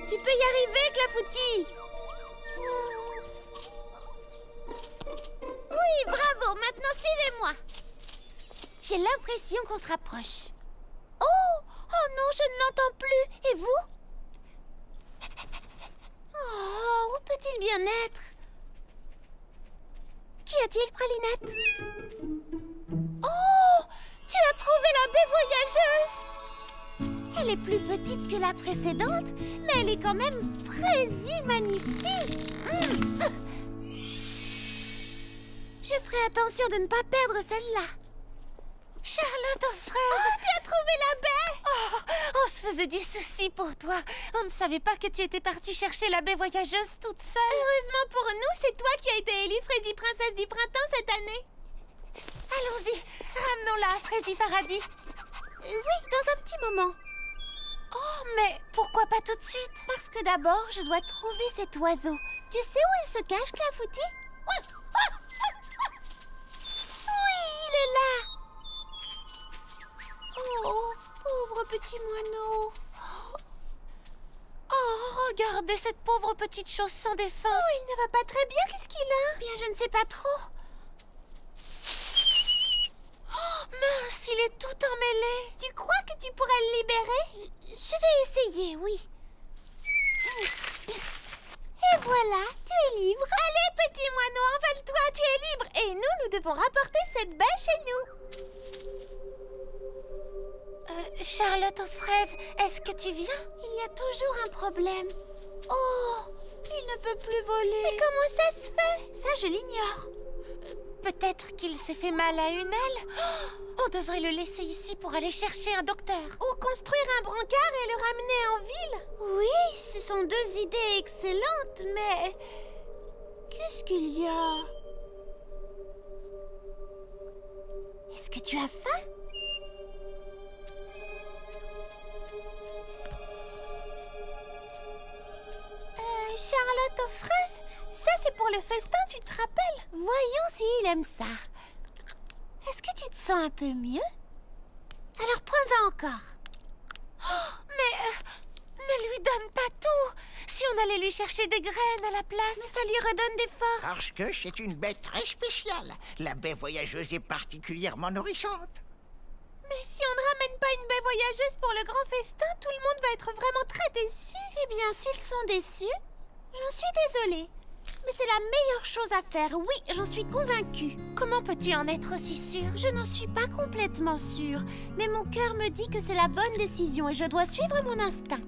Tu peux y arriver, Clafoutis. Oui, bravo. Maintenant, suivez-moi. J'ai l'impression qu'on se rapproche. Oh! Oh non, je ne l'entends plus. Et vous? Oh, où peut-il bien être? Qu'y a-t-il, Pralinette? Oh! Tu as trouvé la baie voyageuse! Elle est plus petite que la précédente, mais elle est quand même très magnifique. Je ferai attention de ne pas perdre celle-là. Charlotte aux fraises! Oh, tu as trouvé la baie! Oh, on se faisait des soucis pour toi. On ne savait pas que tu étais partie chercher la baie voyageuse toute seule. Heureusement pour nous, c'est toi qui as été élue Fraisie Princesse du Printemps cette année. Allons-y, ramenons-la à Fraisie Paradis. Oui, dans un petit moment. Oh, mais pourquoi pas tout de suite? Parce que d'abord, je dois trouver cet oiseau. Tu sais où il se cache, Clafoutis? Oui, il est là. Oh, pauvre petit moineau. Oh, regardez cette pauvre petite chose sans défense. Oh, il ne va pas très bien, qu'est-ce qu'il a? Bien, je ne sais pas trop. Oh, mince, il est tout emmêlé. Tu crois que tu pourrais le libérer? Je vais essayer, oui. Et voilà, tu es libre. Allez, petit moineau, envole-toi, tu es libre. Et nous devons rapporter cette baie chez nous. Charlotte aux fraises, est-ce que tu viens? Il y a toujours un problème. Oh, il ne peut plus voler. Mais comment ça se fait? Ça, je l'ignore. Peut-être qu'il s'est fait mal à une aile. Oh, on devrait le laisser ici pour aller chercher un docteur. Ou construire un brancard et le ramener en ville. Oui, ce sont deux idées excellentes, mais... qu'est-ce qu'il y a? Est-ce que tu as faim? Charlotte aux fraises, ça c'est pour le festin, tu te rappelles? Voyons s'il aime ça. Est-ce que tu te sens un peu mieux? Alors prends-en encore. Oh, mais ne lui donne pas tout. Si on allait lui chercher des graines à la place. Mais ça lui redonne des forces. Parce que c'est une baie très spéciale. La baie voyageuse est particulièrement nourrissante. Mais si on ne ramène pas une baie voyageuse pour le grand festin, tout le monde va être vraiment très déçu. Eh bien, s'ils sont déçus, j'en suis désolée. Mais c'est la meilleure chose à faire, oui, j'en suis convaincue. Comment peux-tu en être aussi sûre? Je n'en suis pas complètement sûre, mais mon cœur me dit que c'est la bonne décision et je dois suivre mon instinct.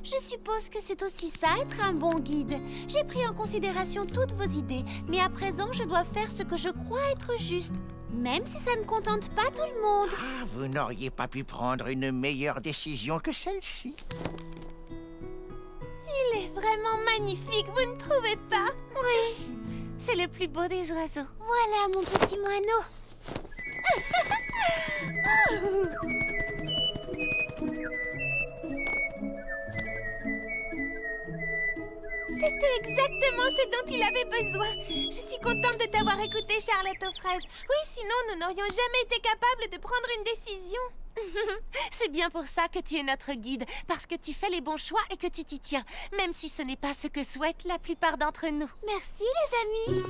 Je suppose que c'est aussi ça, être un bon guide. J'ai pris en considération toutes vos idées, mais à présent, je dois faire ce que je crois être juste, même si ça ne contente pas tout le monde. Ah, vous n'auriez pas pu prendre une meilleure décision que celle-ci. Il est vraiment magnifique, vous ne trouvez pas? Oui, c'est le plus beau des oiseaux. Voilà mon petit moineau. C'était exactement ce dont il avait besoin. Je suis contente de t'avoir écouté, Charlotte aux fraises. Oui, sinon nous n'aurions jamais été capables de prendre une décision. C'est bien pour ça que tu es notre guide, parce que tu fais les bons choix et que tu t'y tiens, même si ce n'est pas ce que souhaitent la plupart d'entre nous. Merci, les amis.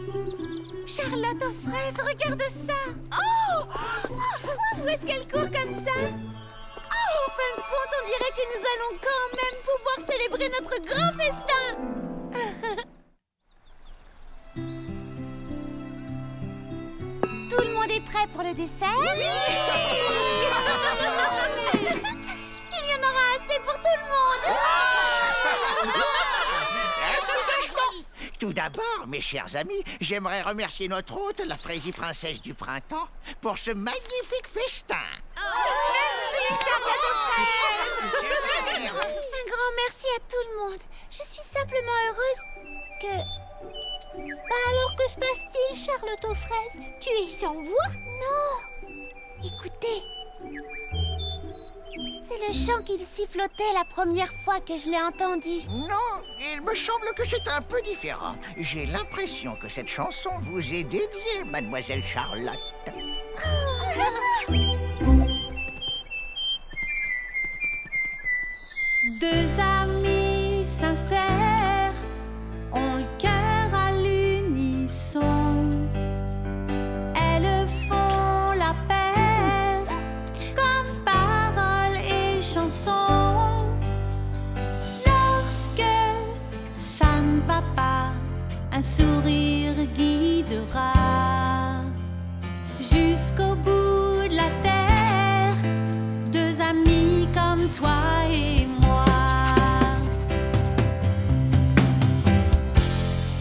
Charlotte aux fraises, regarde ça! Oh! Où est-ce qu'elle court comme ça? Oh, en fin de compte, on dirait que nous allons quand même pouvoir célébrer notre grand festin. Tout le monde est prêt pour le dessert? Oui! Il y en aura assez pour tout le monde! Tout d'abord, mes chers amis, j'aimerais remercier notre hôte, la Fraisie Princesse du Printemps, pour ce magnifique festin. Merci, Charlotte aux fraises! Un grand merci à tout le monde. Je suis simplement heureuse que... Alors que se passe-t-il, Charlotte aux fraises? Tu es sans voix? Non! Écoutez. C'est le chant qu'il sifflotait la première fois que je l'ai entendu. Non, il me semble que c'est un peu différent. J'ai l'impression que cette chanson vous est dédiée, mademoiselle Charlotte. Deux amis sincères ont le cœur à l'unisson. Elles font la paire comme paroles et chansons. Lorsque ça ne va pas, un sourire guidera jusqu'au bout de la terre. Deux amis comme toi et moi.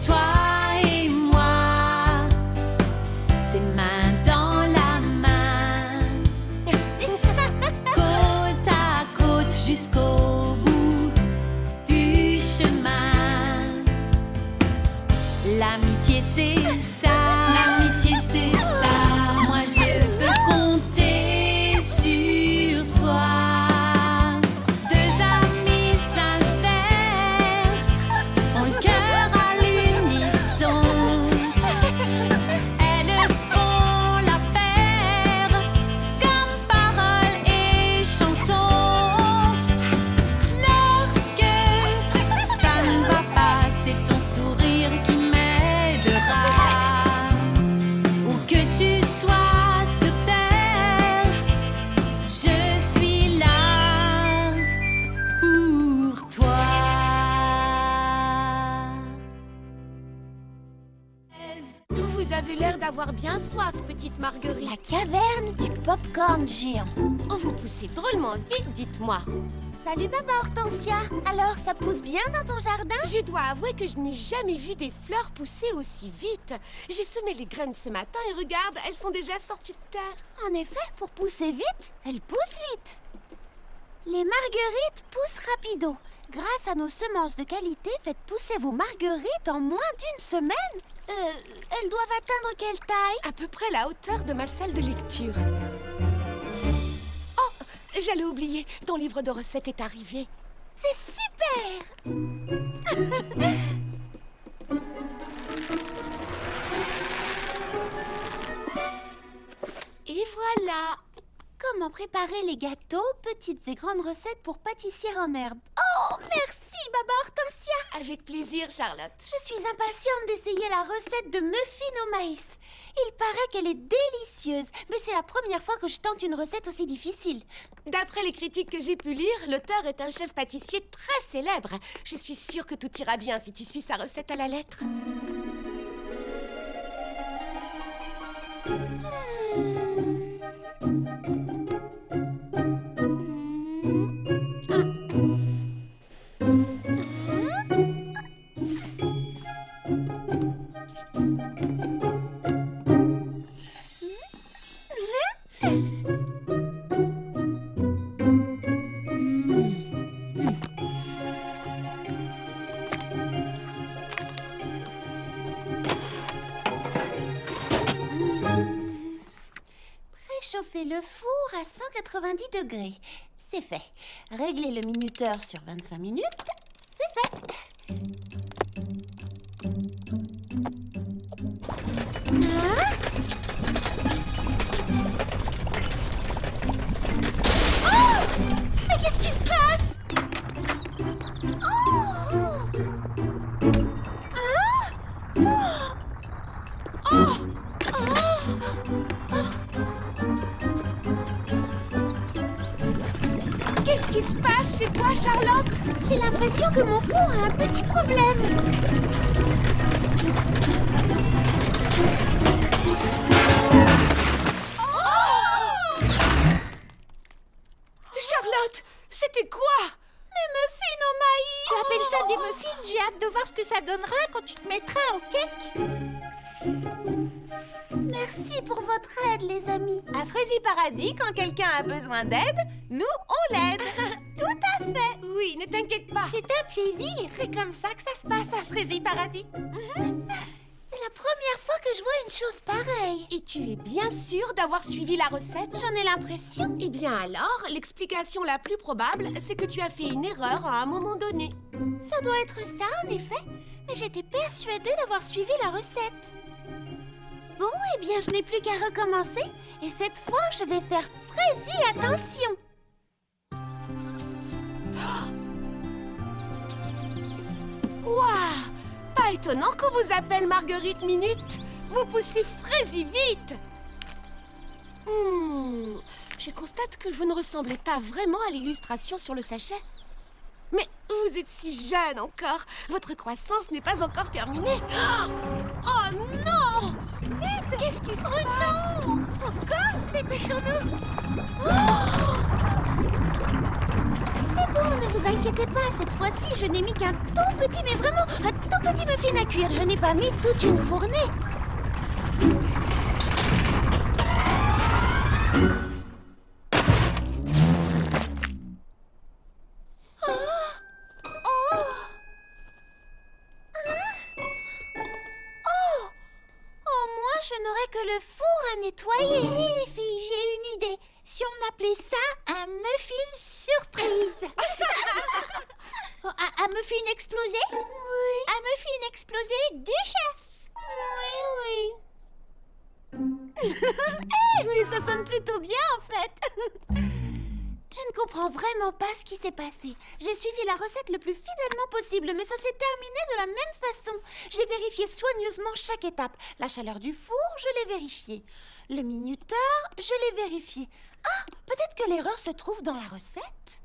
Toi et moi, c'est main dans la main. Côte à côte jusqu'au bout du chemin. L'amitié c'est ça. L'amitié c'est ça. Moi je peux compter sur toi. Deux amis sincères ont le cœur à l'unisson. Elles font la paire comme paroles et chansons. Lorsque ça ne va pas, c'est ton sourire qui m'aidera. Où que tu sois sur terre, je suis là pour toi. Vous avez l'air d'avoir bien soif, petite Marguerite. La caverne du popcorn géant. Oh, vous poussez drôlement vite, dites-moi. Salut, Baba Hortensia. Alors, ça pousse bien dans ton jardin? Je dois avouer que je n'ai jamais vu des fleurs pousser aussi vite. J'ai semé les graines ce matin et regarde, elles sont déjà sorties de terre. En effet, pour pousser vite, elles poussent vite. Les marguerites poussent rapido. Grâce à nos semences de qualité, faites pousser vos marguerites en moins d'une semaine. Elles doivent atteindre quelle taille? À peu près la hauteur de ma salle de lecture. Oh, j'allais oublier, ton livre de recettes est arrivé. C'est super! Et voilà. Comment préparer les gâteaux, petites et grandes recettes pour pâtissière en herbe. Oh, merci, Baba Hortensia! Avec plaisir, Charlotte. Je suis impatiente d'essayer la recette de muffins au maïs. Il paraît qu'elle est délicieuse, mais c'est la première fois que je tente une recette aussi difficile. D'après les critiques que j'ai pu lire, l'auteur est un chef pâtissier très célèbre. Je suis sûre que tout ira bien si tu suis sa recette à la lettre. Préchauffer le four à 190 degrés. C'est fait. Régler le minuteur sur 25 minutes. C'est fait. Hein? Qu'est-ce qui se passe chez toi, Charlotte? J'ai l'impression que mon four a un petit problème. Charlotte, c'était quoi? Mes muffins au maïs. Tu appelles ça des muffins? J'ai hâte de voir ce que ça donnera quand tu te mettras au cake. Merci pour votre aide, les amis. À Frazy Paradis, quand quelqu'un a besoin d'aide, nous, on l'aide. Tout à fait. Oui, ne t'inquiète pas. C'est un plaisir. C'est comme ça que ça se passe à Frazy Paradis. C'est la première fois que je vois une chose pareille. Et tu es bien sûre d'avoir suivi la recette? J'en ai l'impression. Eh bien alors, l'explication la plus probable, c'est que tu as fait une erreur à un moment donné. Ça doit être ça, en effet. Mais j'étais persuadée d'avoir suivi la recette. Bon, eh bien, je n'ai plus qu'à recommencer. Et cette fois, je vais faire Frazy attention. Waouh! Pas étonnant qu'on vous appelle Marguerite Minute. Vous poussez Frazy vite. Je constate que vous ne ressemblez pas vraiment à l'illustration sur le sachet. Mais vous êtes si jeune encore. Votre croissance n'est pas encore terminée. Oh non! Vite! Qu'est-ce qui se passe? Non! Encore? Dépêchons-nous! C'est bon, ne vous inquiétez pas. Cette fois-ci, je n'ai mis qu'un tout petit, mais vraiment un tout petit muffin à cuire. Je n'ai pas mis toute une fournée. Je n'aurai que le four à nettoyer. Oui, les filles, j'ai une idée. Si on appelait ça un muffin surprise. Un muffin explosé? Oui. Un muffin explosé du chef. Oui. Mais ça sonne plutôt bien, en fait. Je ne comprends vraiment pas ce qui s'est passé. J'ai suivi la recette le plus fidèlement possible, mais ça s'est terminé de la même façon. J'ai vérifié soigneusement chaque étape. La chaleur du four, je l'ai vérifiée. Le minuteur, je l'ai vérifié. Ah, peut-être que l'erreur se trouve dans la recette?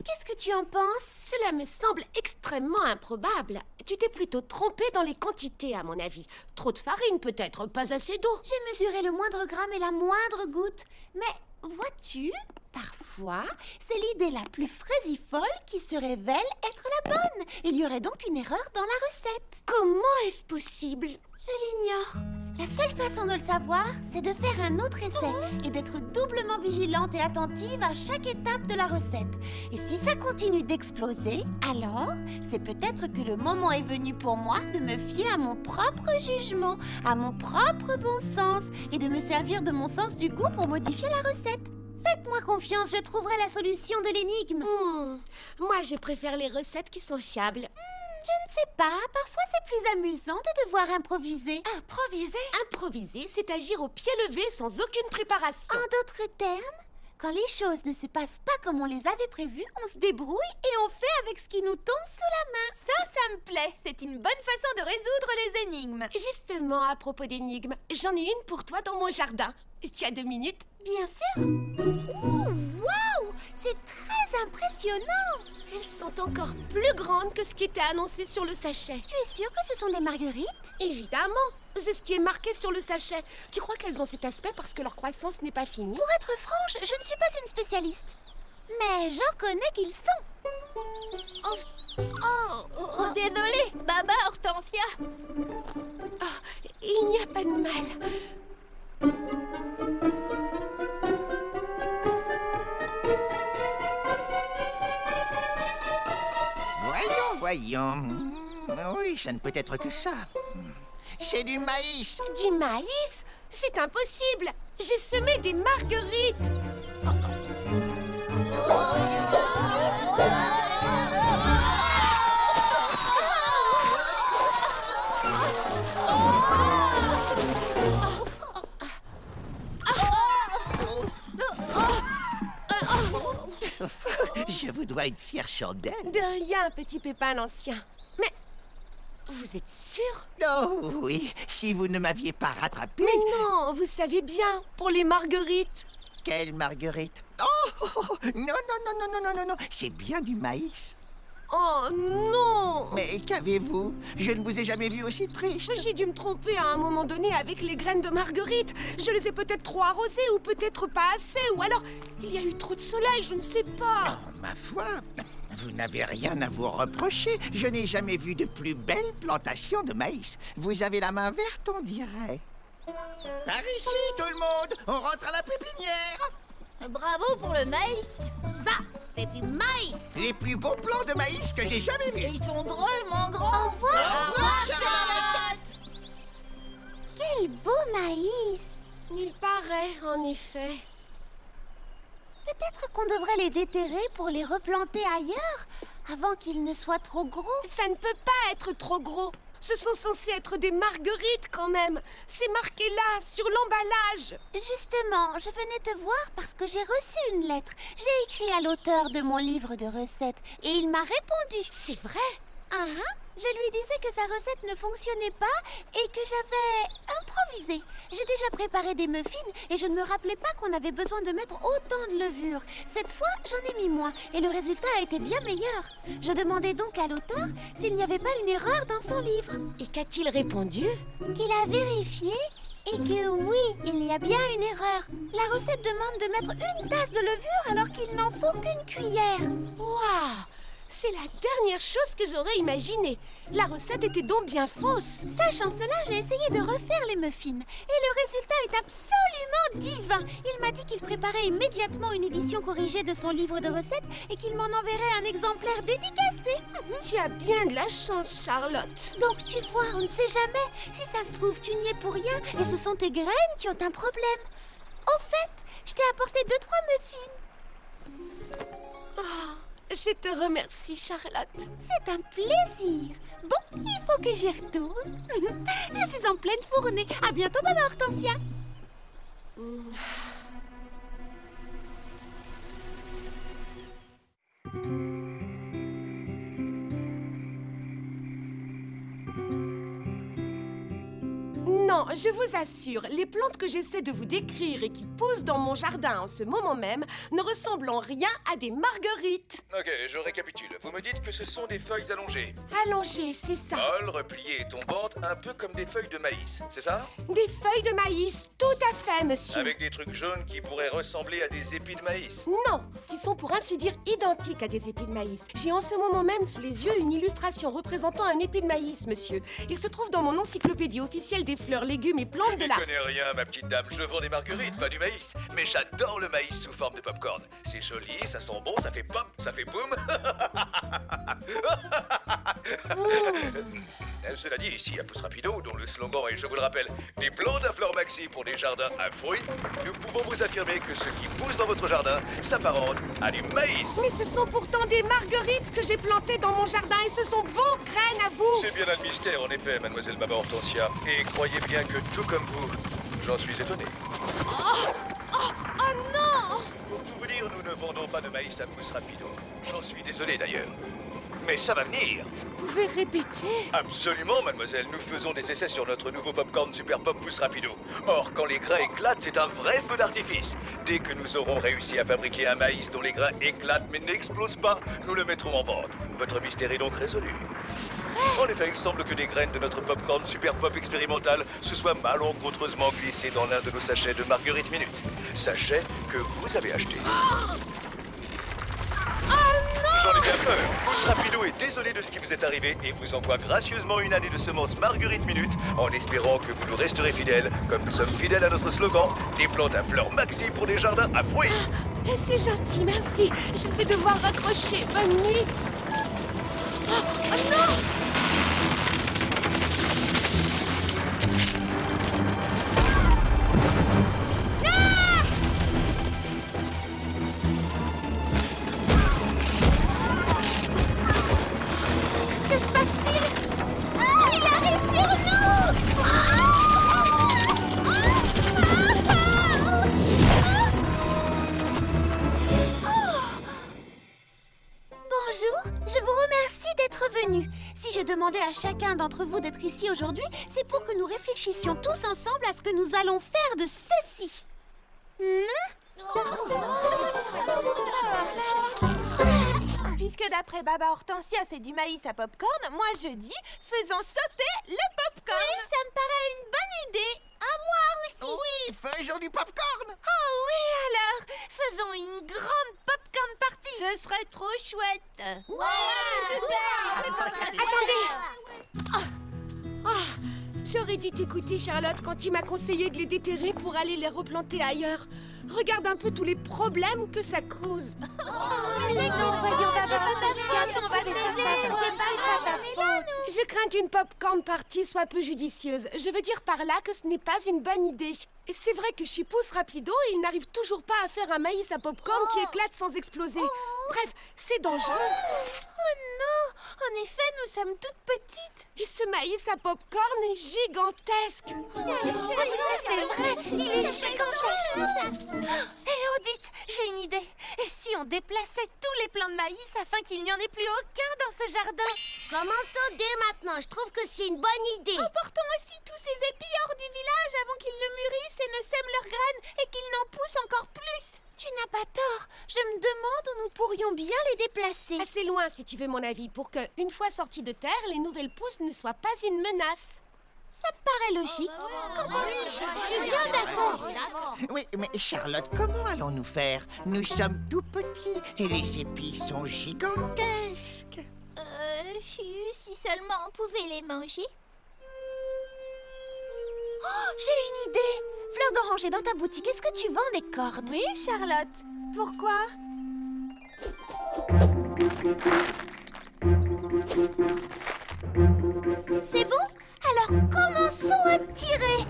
Qu'est-ce que tu en penses? Cela me semble extrêmement improbable. Tu t'es plutôt trompée dans les quantités, à mon avis. Trop de farine, peut-être, pas assez d'eau. J'ai mesuré le moindre gramme et la moindre goutte. Mais vois-tu, parfois, c'est l'idée la plus frésifole qui se révèle être la bonne. Il y aurait donc une erreur dans la recette. Comment est-ce possible? Je l'ignore. La seule façon de le savoir, c'est de faire un autre essai et d'être doublement vigilante et attentive à chaque étape de la recette. Et si ça continue d'exploser, alors c'est peut-être que le moment est venu pour moi de me fier à mon propre jugement, à mon propre bon sens et de me servir de mon sens du goût pour modifier la recette. Faites-moi confiance, je trouverai la solution de l'énigme. Moi, je préfère les recettes qui sont fiables. Je ne sais pas, parfois c'est plus amusant de devoir improviser. Improviser? Improviser, c'est agir au pied levé sans aucune préparation. En d'autres termes, quand les choses ne se passent pas comme on les avait prévues, on se débrouille et on fait avec ce qui nous tombe sous la main. Ça me plaît. C'est une bonne façon de résoudre les énigmes. Justement, à propos d'énigmes, j'en ai une pour toi dans mon jardin. Tu as 2 minutes? Bien sûr. Waouh, c'est très impressionnant. Elles sont encore plus grandes que ce qui était annoncé sur le sachet. Tu es sûre que ce sont des marguerites? Évidemment, c'est ce qui est marqué sur le sachet. Tu crois qu'elles ont cet aspect parce que leur croissance n'est pas finie? Pour être franche, je ne suis pas une spécialiste. Mais j'en connais qu'ils sont. Oh, désolée, Baba Hortensia. Oh, il n'y a pas de mal. Voyons. Oui, ça ne peut être que ça. C'est du maïs. Du maïs? C'est impossible. J'ai semé des marguerites. Je vous dois une fière chandelle. De rien, petit Pépin l'Ancien. Mais Vous êtes sûr? Oh oui, si vous ne m'aviez pas rattrapé... Mais non, vous savez bien, pour les marguerites. Quelle marguerite? Oh, non, non, non, non, non, non, non, non, c'est bien du maïs. Oh non! Mais qu'avez-vous? Je ne vous ai jamais vu aussi triste. J'ai dû me tromper à un moment donné avec les graines de marguerite. Je les ai peut-être trop arrosées ou peut-être pas assez. Ou alors, il y a eu trop de soleil, je ne sais pas. Oh, ma foi, vous n'avez rien à vous reprocher. Je n'ai jamais vu de plus belle plantation de maïs. Vous avez la main verte, on dirait. Par ici, tout le monde! On rentre à la pépinière! Bravo pour le maïs. Ça, c'est du maïs. Les plus beaux plants de maïs que j'ai jamais vus. Et ils sont drôlement grands. Au revoir. Au revoir, Charlotte. Quel beau maïs! Il paraît, en effet. Peut-être qu'on devrait les déterrer pour les replanter ailleurs, avant qu'ils ne soient trop gros. Ça ne peut pas être trop gros. Ce sont censés être des marguerites quand même. C'est marqué là, sur l'emballage. Justement, je venais te voir parce que j'ai reçu une lettre. J'ai écrit à l'auteur de mon livre de recettes et il m'a répondu. C'est vrai? Je lui disais que sa recette ne fonctionnait pas et que j'avais improvisé. J'ai déjà préparé des muffins et je ne me rappelais pas qu'on avait besoin de mettre autant de levure. Cette fois, j'en ai mis moins et le résultat a été bien meilleur. Je demandais donc à l'auteur s'il n'y avait pas une erreur dans son livre. Et qu'a-t-il répondu? Qu'il a vérifié et que oui, il y a bien une erreur. La recette demande de mettre une tasse de levure alors qu'il n'en faut qu'une cuillère. Waouh! C'est la dernière chose que j'aurais imaginée. La recette était donc bien fausse. Sachant cela, j'ai essayé de refaire les muffins. Et le résultat est absolument divin. Il m'a dit qu'il préparait immédiatement une édition corrigée de son livre de recettes et qu'il m'en enverrait un exemplaire dédicacé. Tu as bien de la chance, Charlotte. Donc tu vois, on ne sait jamais. Si ça se trouve, tu n'y es pour rien et ce sont tes graines qui ont un problème. Au fait, je t'ai apporté 2-3 muffins. Oh. Je te remercie, Charlotte. C'est un plaisir. Bon, il faut que j'y retourne. Je suis en pleine fournée. À bientôt, maman Hortensia. Non, je vous assure, les plantes que j'essaie de vous décrire et qui poussent dans mon jardin en ce moment même ne ressemblent en rien à des marguerites. Ok, je récapitule. Vous me dites que ce sont des feuilles allongées. Allongées, c'est ça. Molles, repliées et tombantes, un peu comme des feuilles de maïs, c'est ça? Des feuilles de maïs, tout à fait, monsieur. Avec des trucs jaunes qui pourraient ressembler à des épis de maïs. Non, qui sont pour ainsi dire identiques à des épis de maïs. J'ai en ce moment même sous les yeux une illustration représentant un épi de maïs, monsieur. Il se trouve dans mon encyclopédie officielle des fleurs, légumes et plantes de la... Je ne connais rien, ma petite dame. Je vends des marguerites, pas du maïs. Mais j'adore le maïs sous forme de popcorn. C'est joli, ça sent bon, ça fait pop, ça fait boum. Cela dit, ici à Pousse Rapido, dont le slogan est, je vous le rappelle, des plantes à fleurs maxi pour des jardins à fruits, nous pouvons vous affirmer que ce qui pousse dans votre jardin s'apparente à du maïs. Mais ce sont pourtant des marguerites que j'ai plantées dans mon jardin et ce sont vos graines à vous. C'est bien un mystère, en effet, mademoiselle Maman Hortensia. Et croyez bien que, tout comme vous, j'en suis étonné. Oh non! Pour tout vous dire, nous ne vendons pas de maïs à Pousse Rapido. J'en suis désolé d'ailleurs. Mais ça va venir. Vous pouvez répéter? Absolument, mademoiselle. Nous faisons des essais sur notre nouveau popcorn Super Pop Pousse Rapido. Or, quand les grains éclatent, c'est un vrai feu d'artifice. Dès que nous aurons réussi à fabriquer un maïs dont les grains éclatent mais n'explosent pas, nous le mettrons en vente. Votre mystère est donc résolu. C'est vrai? En effet, il semble que des graines de notre popcorn Super Pop expérimental se soient malencontreusement glissées dans l'un de nos sachets de Marguerite Minute. Sachet que vous avez acheté. J'en ai bien peur. Rapido est désolé de ce qui vous est arrivé et vous envoie gracieusement une année de semences Marguerite Minute en espérant que vous nous resterez fidèles, comme nous sommes fidèles à notre slogan, des plantes à fleurs maxi pour des jardins à fruits. C'est gentil, merci. Je vais devoir raccrocher. Bonne nuit. Oh non! Que se passe-t-il? Il arrive sur nous! Bonjour, à chacun d'entre vous d'être ici aujourd'hui, c'est pour que nous réfléchissions tous ensemble à ce que nous allons faire de ceci. Puisque d'après Baba Hortensia, c'est du maïs à popcorn, moi je dis, faisons sauter le popcorn. Oui, ça me paraît une bonne idée. À moi aussi. Oui, faisons du popcorn. Oh oui alors, faisons une grande popcorn party. Ce serait trop chouette. Attendez. J'aurais dû t'écouter, Charlotte, quand tu m'as conseillé de les déterrer pour aller les replanter ailleurs. Regarde un peu tous les problèmes que ça cause. Je crains qu'une popcorn party soit peu judicieuse. Je veux dire par là que ce n'est pas une bonne idée. Et c'est vrai que chez Pouce Rapido, il n'arrive toujours pas à faire un maïs à popcorn qui éclate sans exploser. Bref, c'est dangereux. Oh non! En effet, nous sommes toutes petites. Et ce maïs à popcorn est gigantesque. C'est vrai, il est gigantesque. Hé, Odite, j'ai une idée. Et si on déplaçait tous les plants de maïs afin qu'il n'y en ait plus aucun dans ce jardin? Commençons dès maintenant, je trouve que c'est une bonne idée. Emportons aussi tous ces épis hors du village avant qu'ils ne mûrissent et ne sèment leurs graines et qu'ils n'en poussent encore plus. Tu n'as pas tort. Je me demande où nous pourrions bien les déplacer. Assez loin, si tu veux mon avis, pour que, une fois sorties de terre, les nouvelles pousses ne soient pas une menace. Ça me paraît logique. Je suis bien d'accord. Oui, mais Charlotte, comment allons-nous faire? Nous sommes tout petits et les épis sont gigantesques. Si seulement on pouvait les manger. J'ai une idée. Fleur d'oranger, dans ta boutique, est-ce que tu vends des cordes? Oui, Charlotte. Pourquoi? C'est bon? Alors commençons à tirer.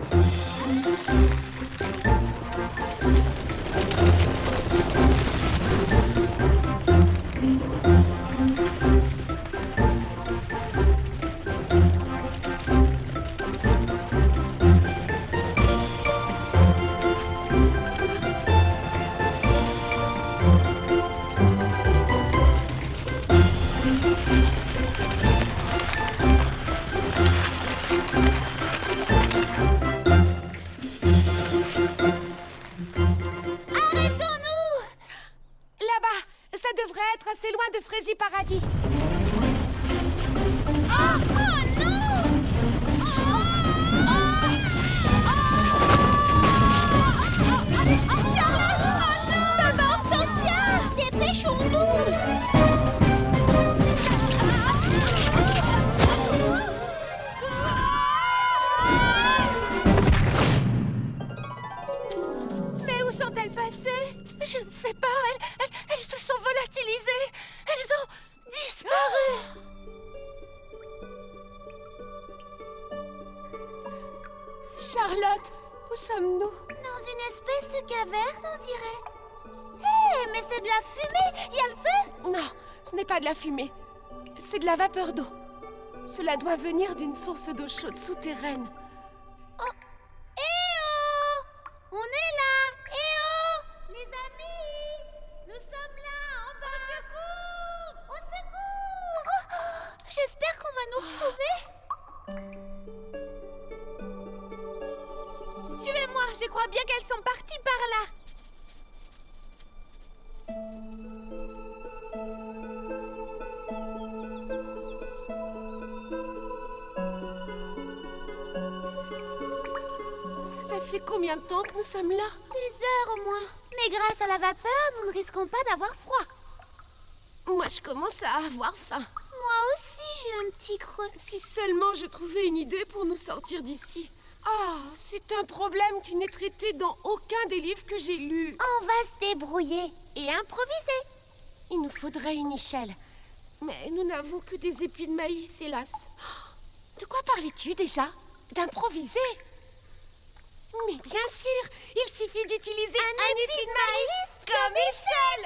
assez loin de Frézy Paradis. Je ne sais pas, elles se sont volatilisées. Elles ont disparu. Charlotte, où sommes-nous? Dans une espèce de caverne, on dirait. Hé, mais c'est de la fumée. Il y a le feu? Non, ce n'est pas de la fumée. C'est de la vapeur d'eau. Cela doit venir d'une source d'eau chaude souterraine. Oh. Eh oh! On est là! Eh oh! Les amis! Nous sommes là, en bas! Au secours! Au secours! Oh, j'espère qu'on va nous retrouver. Suivez-moi, je crois bien qu'elles sont parties par là. Ça fait combien de temps que nous sommes là? Des heures au moins. Mais grâce à la vapeur, nous ne risquons pas d'avoir froid. Moi, je commence à avoir faim. Moi aussi, j'ai un petit creux. Si seulement je trouvais une idée pour nous sortir d'ici. Ah, c'est un problème qui n'est traité dans aucun des livres que j'ai lus. On va se débrouiller et improviser. Il nous faudrait une échelle. Mais nous n'avons que des épis de maïs, hélas. De quoi parlais-tu déjà? D'improviser? Mais bien sûr, il suffit d'utiliser un épi de maïs comme échelle.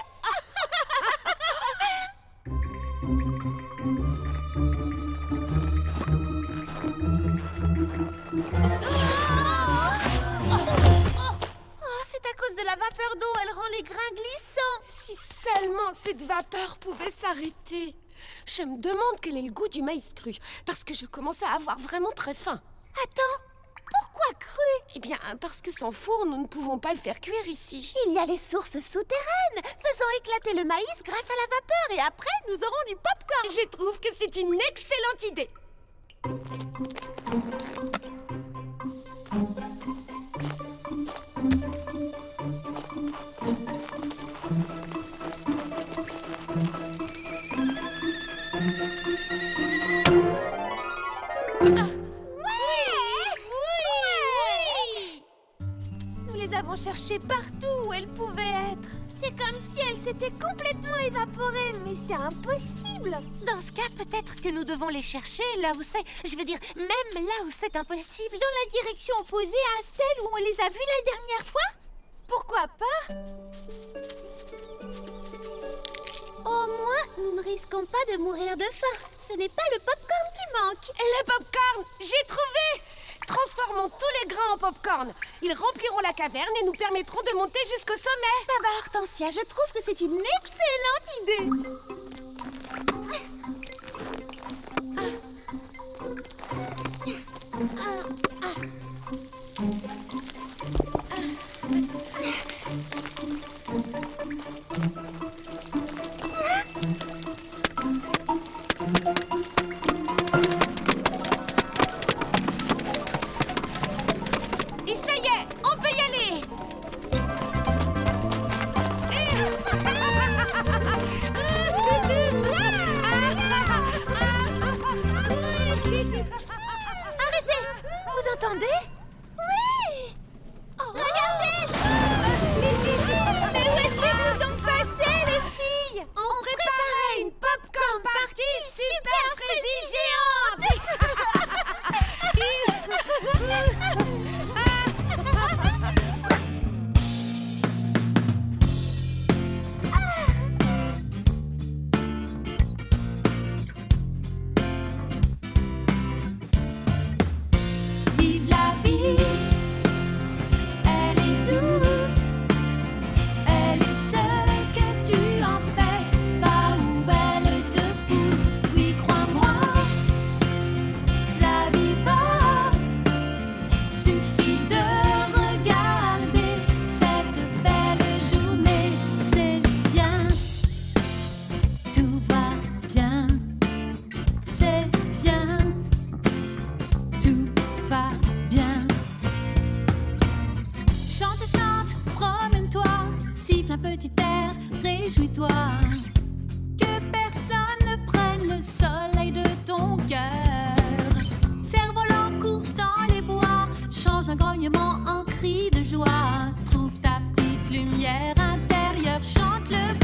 C'est à cause de la vapeur d'eau, elle rend les grains glissants. Si seulement cette vapeur pouvait s'arrêter. Je me demande quel est le goût du maïs cru, parce que je commence à avoir vraiment très faim. Attends, pourquoi cru? Eh bien, parce que sans four, nous ne pouvons pas le faire cuire ici. Il y a les sources souterraines. Faisons éclater le maïs grâce à la vapeur et après, nous aurons du popcorn. Je trouve que c'est une excellente idée. Nous les avons cherchées partout où elles pouvaient être. C'est comme si elles s'étaient complètement évaporées, mais c'est impossible. Dans ce cas, peut-être que nous devons les chercher là où c'est... Je veux dire, même là où c'est impossible. Dans la direction opposée à celle où on les a vues la dernière fois? Pourquoi pas? Au moins, nous ne risquons pas de mourir de faim. Ce n'est pas le popcorn qui manque. Le popcorn! J'ai trouvé! Transformons tous les grains en popcorn. Ils rempliront la caverne et nous permettront de monter jusqu'au sommet. Maman Hortensia, je trouve que c'est une excellente idée. Et ça y est, on peut y aller. Arrêtez! Vous entendez? Oui! Regardez! Mais où êtes-vous donc passés, les filles? On préparait une popcorn party super fraise géante. Vive la vie, elle est douce, elle est ce que tu en fais, va où elle te pousse, oui crois-moi, la vie va, suffit de regarder cette belle journée, c'est bien, tout va bien, c'est bien. Tout va bien. Chante, chante, promène-toi, siffle un petit air, réjouis-toi. Que personne ne prenne le soleil de ton cœur. Cerf-volant, course dans les bois, change un grognement en cri de joie. Trouve ta petite lumière intérieure, chante le